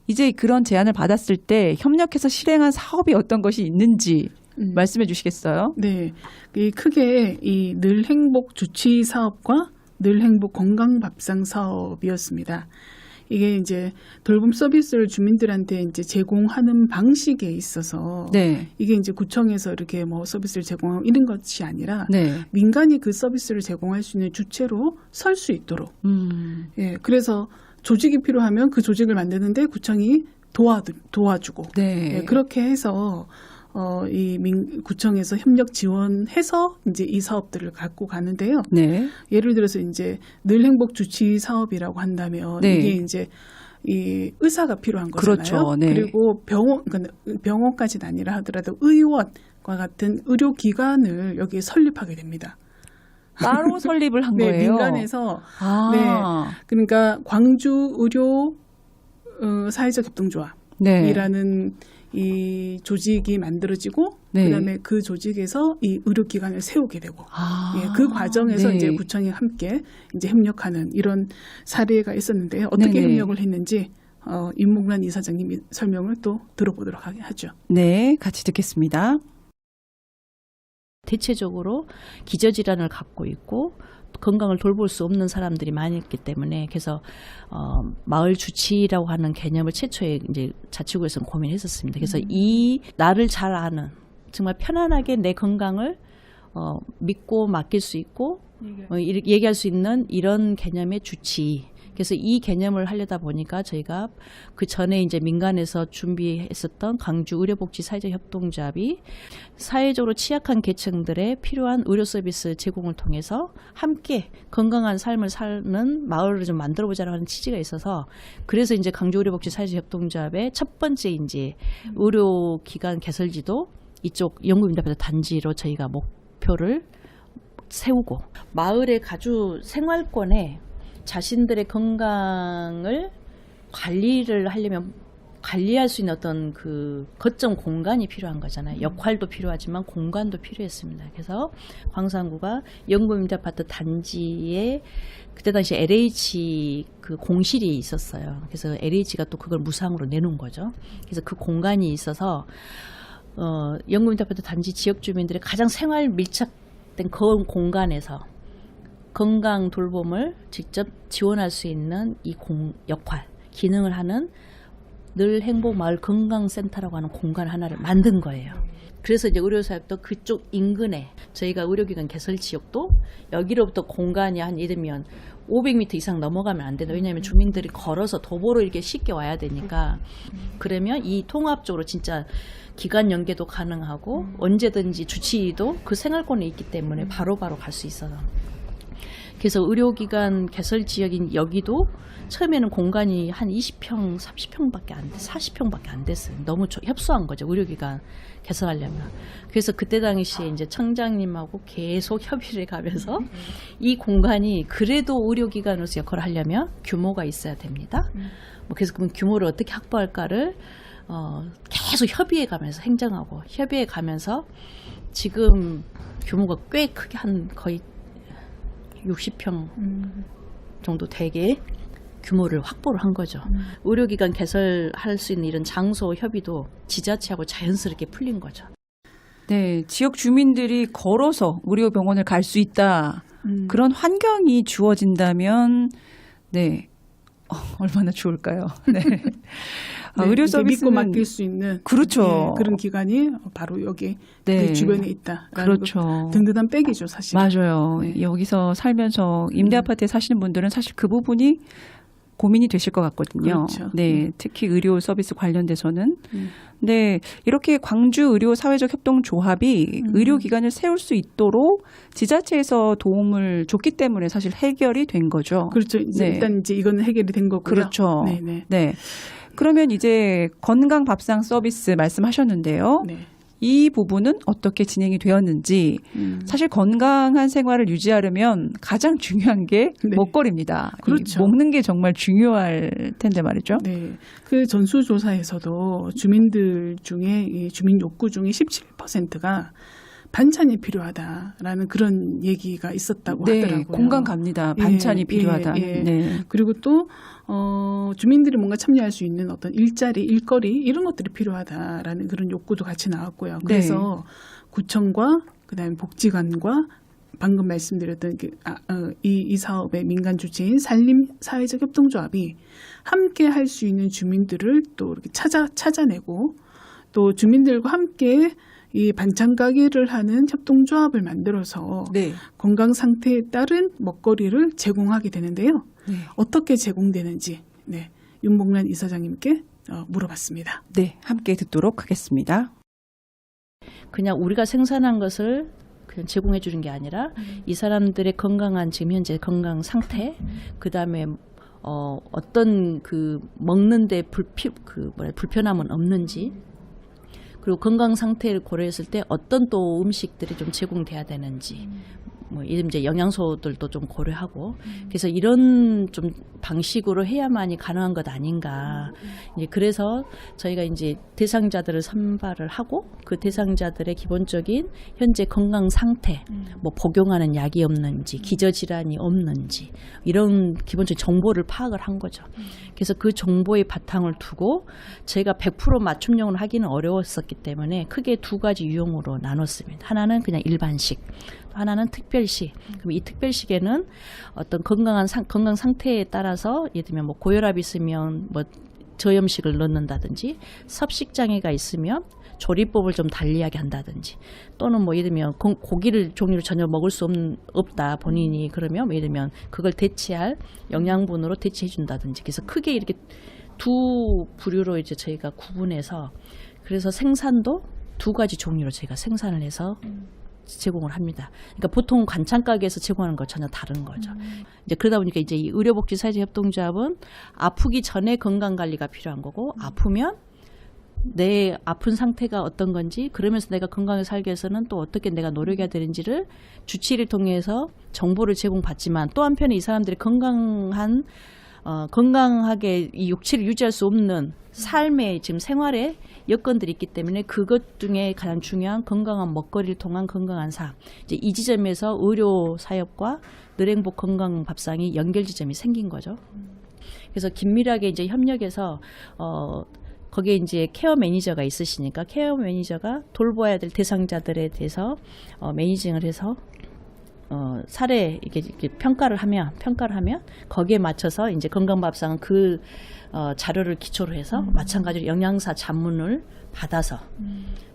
이제 그런 제안을 받았을 때 협력해서 실행한 사업이 어떤 것이 있는지 말씀해 주시겠어요? 네, 이 크게 이 늘 행복 주치 사업과 늘 행복 건강 밥상 사업이었습니다. 이게 이제 돌봄 서비스를 주민들한테 이제 제공하는 방식에 있어서 네. 이게 이제 구청에서 이렇게 뭐 서비스를 제공하고 이런 것이 아니라 네. 민간이 그 서비스를 제공할 수 있는 주체로 설 수 있도록. 예, 그래서 조직이 필요하면 그 조직을 만드는데 구청이 도와주고. 네. 예, 그렇게 해서 구청에서 협력 지원해서 이제 이 사업들을 갖고 가는데요. 네. 예를 들어서 이제 늘 행복 주치 사업이라고 한다면 네. 이게 이제 이 의사가 필요한 거잖아요. 그렇죠. 네. 그리고 병원까지는 아니라 하더라도 의원과 같은 의료기관을 여기에 설립하게 됩니다. 따로 설립을 한 네, 거예요. 민간에서 아. 네, 그러니까 광주 의료 사회적 협동조합이라는 이 조직이 만들어지고 네. 그다음에 그 조직에서 이 의료기관을 세우게 되고 아. 예, 그 과정에서 네. 이제 구청이 함께 이제 협력하는 이런 사례가 있었는데요. 어떻게 네네. 협력을 했는지 임목란 이사장님이 설명을 또 들어보도록 하죠. 네, 같이 듣겠습니다. 대체적으로 기저질환을 갖고 있고 건강을 돌볼 수 없는 사람들이 많이 있기 때문에 그래서 마을 주치라고 하는 개념을 최초에 이제 자치구에서는 고민했었습니다. 그래서 이 나를 잘 아는 정말 편안하게 내 건강을 믿고 맡길 수 있고 얘기할 수 있는 이런 개념의 주치. 그래서 이 개념을 하려다 보니까 저희가 그 전에 이제 민간에서 준비했었던 광주 의료복지 사회적 협동조합이 사회적으로 취약한 계층들의 필요한 의료 서비스 제공을 통해서 함께 건강한 삶을 사는 마을을 좀 만들어보자라는 하는 취지가 있어서 그래서 이제 광주 의료복지 사회적 협동조합의 첫 번째 이제 의료기관 개설지도 이쪽 영구임대아파트 단지로 저희가 목표를 세우고 마을의 가주 생활권에 자신들의 건강을 관리를 하려면 관리할 수 있는 어떤 그 거점 공간이 필요한 거잖아요. 역할도 필요하지만 공간도 필요했습니다. 그래서 광산구가 영구임대아파트 단지에 그때 당시 LH 그 공실이 있었어요. 그래서 LH가 또 그걸 무상으로 내놓은 거죠. 그래서 그 공간이 있어서 영구민주아파트 단지 지역 주민들의 가장 생활 밀착된 그런 공간에서 건강 돌봄을 직접 지원할 수 있는 이 역할, 기능을 하는 늘 행복 마을 건강센터라고 하는 공간 하나를 만든 거예요. 그래서 이제 의료사역도 그쪽 인근에 저희가 의료기관 개설 지역도 여기로부터 공간이 한 예를 들면 500m 이상 넘어가면 안 된다. 왜냐하면 주민들이 걸어서 도보로 이렇게 쉽게 와야 되니까. 그러면 이 통합적으로 진짜 기간 연계도 가능하고 언제든지 주치의도 그 생활권에 있기 때문에 바로바로 갈 수 있어서. 그래서 의료기관 개설 지역인 여기도 처음에는 공간이 한 20평, 30평밖에 안 돼, 40평밖에 안 됐어요. 너무 협소한 거죠, 의료기관 개설하려면. 그래서 그때 당시에 이제 청장님하고 계속 협의를 가면서 이 공간이 그래도 의료기관으로서 역할을 하려면 규모가 있어야 됩니다. 그래서 그럼 규모를 어떻게 확보할까를 계속 협의해 가면서 행정하고 협의해 가면서 지금 규모가 꽤 크게 한 거의 60평 정도 되게 규모를 확보를 한 거죠. 의료기관 개설할 수 있는 이런 장소 협의도 지자체하고 자연스럽게 풀린 거죠. 네, 지역 주민들이 걸어서 의료병원을 갈 수 있다. 그런 환경이 주어진다면, 네, 얼마나 좋을까요? 네. 네, 의료 이제 믿고 서비스는 맡길 수 있는 그렇죠. 네, 그런 기관이 바로 여기 네. 그 주변에 있다. 그렇죠. 든든한 백이죠, 사실. 맞아요. 네. 여기서 살면서 임대 아파트에 사시는 분들은 사실 그 부분이 고민이 되실 것 같거든요. 그렇죠. 네, 특히 의료 서비스 관련돼서는. 네, 이렇게 광주 의료 사회적 협동 조합이 의료 기관을 세울 수 있도록 지자체에서 도움을 줬기 때문에 사실 해결이 된 거죠. 그렇죠. 이제 네. 일단 이제 이거는 해결이 된 거고요. 그렇죠. 네네. 네. 그러면 이제 건강 밥상 서비스 말씀하셨는데요. 네. 이 부분은 어떻게 진행이 되었는지 사실 건강한 생활을 유지하려면 가장 중요한 게 네. 먹거리입니다. 그렇죠. 이 먹는 게 정말 중요할 텐데 말이죠. 네. 그 전수조사에서도 주민들 중에 이 주민 욕구 중에 17%가 반찬이 필요하다라는 그런 얘기가 있었다고 네, 하더라고요. 공감 갑니다. 반찬이 예, 필요하다. 예, 예. 네. 그리고 또 주민들이 뭔가 참여할 수 있는 어떤 일자리, 일거리 이런 것들이 필요하다라는 그런 욕구도 같이 나왔고요. 그래서 구청과 그다음에 복지관과 방금 말씀드렸던 이 사업의 민간 주체인 산림 사회적 협동조합이 함께 할 수 있는 주민들을 또 이렇게 찾아내고 또 주민들과 함께 이 반찬 가게를 하는 협동조합을 만들어서 네. 건강 상태에 따른 먹거리를 제공하게 되는데요. 네. 어떻게 제공되는지 네, 윤봉란 이사장님께 물어봤습니다. 네, 함께 듣도록 하겠습니다. 그냥 우리가 생산한 것을 그냥 제공해 주는 게 아니라 이 사람들의 건강한 지금 현재 건강 상태, 그 다음에 어떤 그 먹는데 불편함은 없는지, 그리고 건강 상태를 고려했을 때 어떤 또 음식들이 좀 제공돼야 되는지, 뭐 이제 영양소들도 좀 고려하고, 그래서 이런 좀 방식으로 해야만이 가능한 것 아닌가. 이제 그래서 저희가 이제 대상자들을 선발을 하고 그 대상자들의 기본적인 현재 건강 상태, 뭐 복용하는 약이 없는지, 기저질환이 없는지 이런 기본적인 정보를 파악을 한 거죠. 그래서 그 정보의 바탕을 두고 저희가 100% 맞춤형으로 하기는 어려웠었기 때문에 크게 두 가지 유형으로 나눴습니다. 하나는 그냥 일반식, 하나는 특별식. 그럼 이 특별식에는 어떤 건강 상태에 따라서 예를 들면 뭐 고혈압이 있으면 뭐 저염식을 넣는다든지, 섭식 장애가 있으면 조리법을 좀 달리하게 한다든지, 또는 뭐 예를 들면 고기를 종류를 전혀 먹을 수 없다 본인이, 그러면 뭐 예를 들면 그걸 대체할 영양분으로 대체해 준다든지. 그래서 크게 이렇게 두 부류로 이제 저희가 구분해서, 그래서 생산도 두 가지 종류로 저희가 생산을 해서 제공을 합니다. 그러니까 보통 간장 가게에서 제공하는 거 전혀 다른 거죠. 이제 그러다 보니까 이제 이 의료복지 사회적 협동조합은 아프기 전에 건강 관리가 필요한 거고, 아프면 내 아픈 상태가 어떤 건지, 그러면서 내가 건강하게 살기 위해서는 또 어떻게 내가 노력해야 되는지를 주치의를 통해서 정보를 제공받지만, 또 한편에 이 사람들이 건강하게 이 육체를 유지할 수 없는 삶의 지금 생활의 여건들이 있기 때문에 그것 중에 가장 중요한 건강한 먹거리를 통한 건강한 삶. 이제 이 지점에서 의료 사역과 늘행복 건강 밥상이 연결 지점이 생긴 거죠. 그래서 긴밀하게 이제 협력해서 거기에 이제 케어 매니저가 있으시니까 케어 매니저가 돌봐야 될 대상자들에 대해서 매니징을 해서 사례 이렇게 평가를 하면 거기에 맞춰서 이제 건강밥상은 그 자료를 기초로 해서 마찬가지로 영양사 자문을 받아서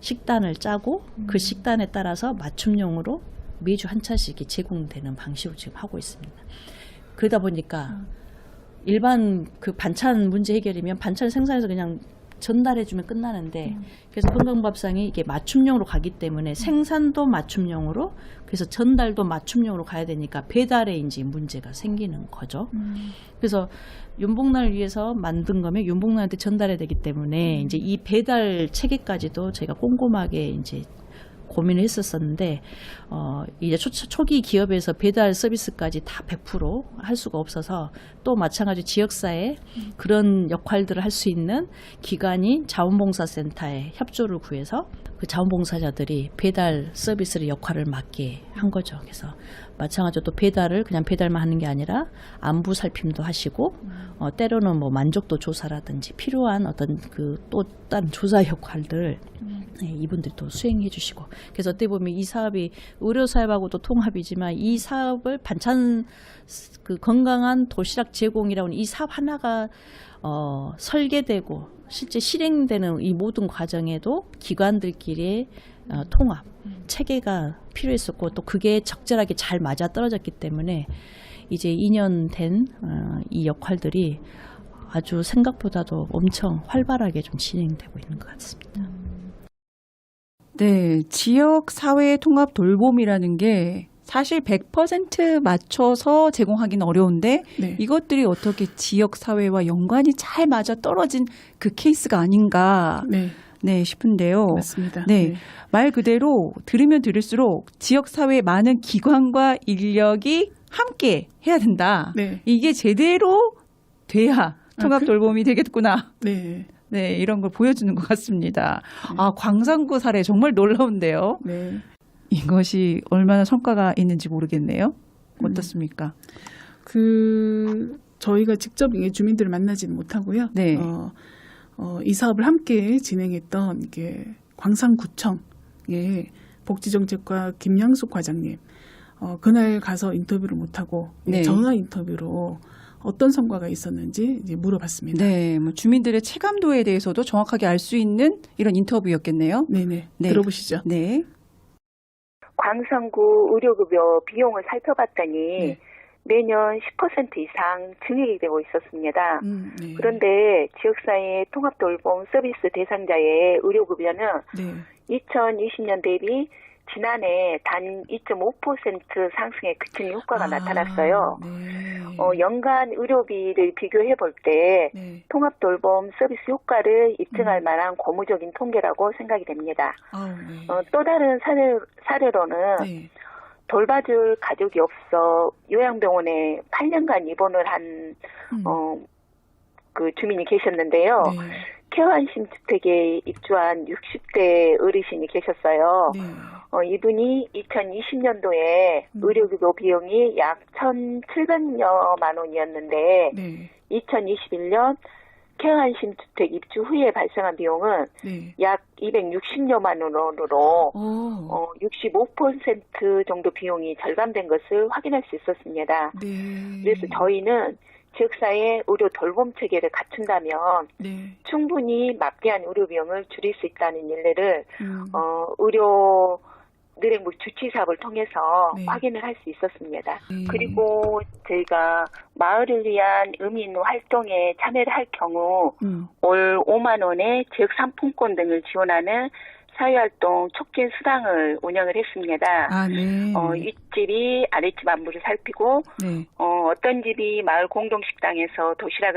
식단을 짜고 그 식단에 따라서 맞춤용으로 매주 한 차씩 제공되는 방식으로 지금 하고 있습니다. 그러다 보니까 일반 그 반찬 문제 해결이면 반찬 생산해서 그냥 전달해주면 끝나는데 그래서 건강밥상이 이게 맞춤용으로 가기 때문에 생산도 맞춤용으로 그래서 전달도 맞춤용으로 가야 되니까 배달에 이제 문제가 생기는 거죠. 그래서 윤복날을 위해서 만든 거면 윤복날한테 전달해야 되기 때문에 이제 이 배달 체계까지도 저희가 꼼꼼하게 이제 고민을 했었었는데 이제 초기 기업에서 배달 서비스까지 다 100% 할 수가 없어서 또 마찬가지 지역사회 그런 역할들을 할 수 있는 기관인 자원봉사센터에 협조를 구해서 그 자원봉사자들이 배달 서비스의 역할을 맡게 한 거죠. 그래서 마찬가지로 또 배달을 그냥 배달만 하는 게 아니라 안부 살핌도 하시고 때로는 뭐 만족도 조사라든지 필요한 어떤 그 또 다른 조사 역할들 이분들이 또 수행해 주시고 그래서 어떻게 보면 이 사업이 의료 사업하고도 통합이지만 이 사업을 반찬 그 건강한 도시락 제공이라는 이 사업 하나가 설계되고 실제 실행되는 이 모든 과정에도 기관들끼리의 통합 체계가 필요했었고 또 그게 적절하게 잘 맞아 떨어졌기 때문에 이제 2년 된 이 역할들이 아주 생각보다도 엄청 활발하게 좀 진행되고 있는 것 같습니다. 네, 지역 사회 통합 돌봄이라는 게 사실 100% 맞춰서 제공하기는 어려운데 네. 이것들이 어떻게 지역 사회와 연관이 잘 맞아 떨어진 그 케이스가 아닌가 네, 싶은데요. 맞습니다. 네. 말 그대로 들으면 들을수록 지역 사회의 많은 기관과 인력이 함께 해야 된다. 네. 이게 제대로 돼야 통합 돌봄이 되겠구나. 네. 네, 이런 걸 보여주는 것 같습니다. 아, 광산구 사례 정말 놀라운데요. 네. 이것이 얼마나 성과가 있는지 모르겠네요. 어떻습니까? 저희가 직접 주민들을 만나지는 못하고요. 네. 이 사업을 함께 진행했던 이게 광산구청의 복지정책과 김양숙 과장님, 그날 가서 인터뷰를 못하고 네. 전화 인터뷰로 어떤 성과가 있었는지 이제 물어봤습니다. 네, 뭐 주민들의 체감도에 대해서도 정확하게 알 수 있는 이런 인터뷰였겠네요. 네네. 네. 들어보시죠. 네. 광산구 의료급여 비용을 살펴봤더니 네. 매년 10% 이상 증액이 되고 있었습니다. 네. 그런데 지역사회 통합돌봄 서비스 대상자의 의료급여는 네. 2020년 대비 지난해 단 2.5% 상승에 그친 효과가 나타났어요. 네. 연간 의료비를 비교해 볼 때 네. 통합돌봄 서비스 효과를 입증할 만한 고무적인 통계라고 생각이 됩니다. 네. 또 다른 사례로는 네. 돌봐줄 가족이 없어 요양병원에 8년간 입원을 한 그 주민이 계셨는데요. 네. 케어안심 주택에 입주한 60대 어르신이 계셨어요. 네. 이분이 2020년도에 의료급여 비용이 약 1,700여만 원이었는데 네. 2021년 케어안심 주택 입주 후에 발생한 비용은 네. 약 260여만 원으로 65% 정도 비용이 절감된 것을 확인할 수 있었습니다. 네. 그래서 저희는 지역사회 의료 돌봄 체계를 갖춘다면 네. 충분히 막대한 의료 비용을 줄일 수 있다는 일례를 의료 의료늘행부 주치 사업을 통해서 네. 확인을 할 수 있었습니다. 네. 그리고 저희가 마을을 위한 의민 활동에 참여를 할 경우 올 5만 원의 지역 상품권 등을 지원하는 사회활동 촉진 수당을 운영을 했습니다. 아, 네. 윗집이 아랫집 안부를 살피고 네. 어떤 집이 마을 공동식당에서 도시락을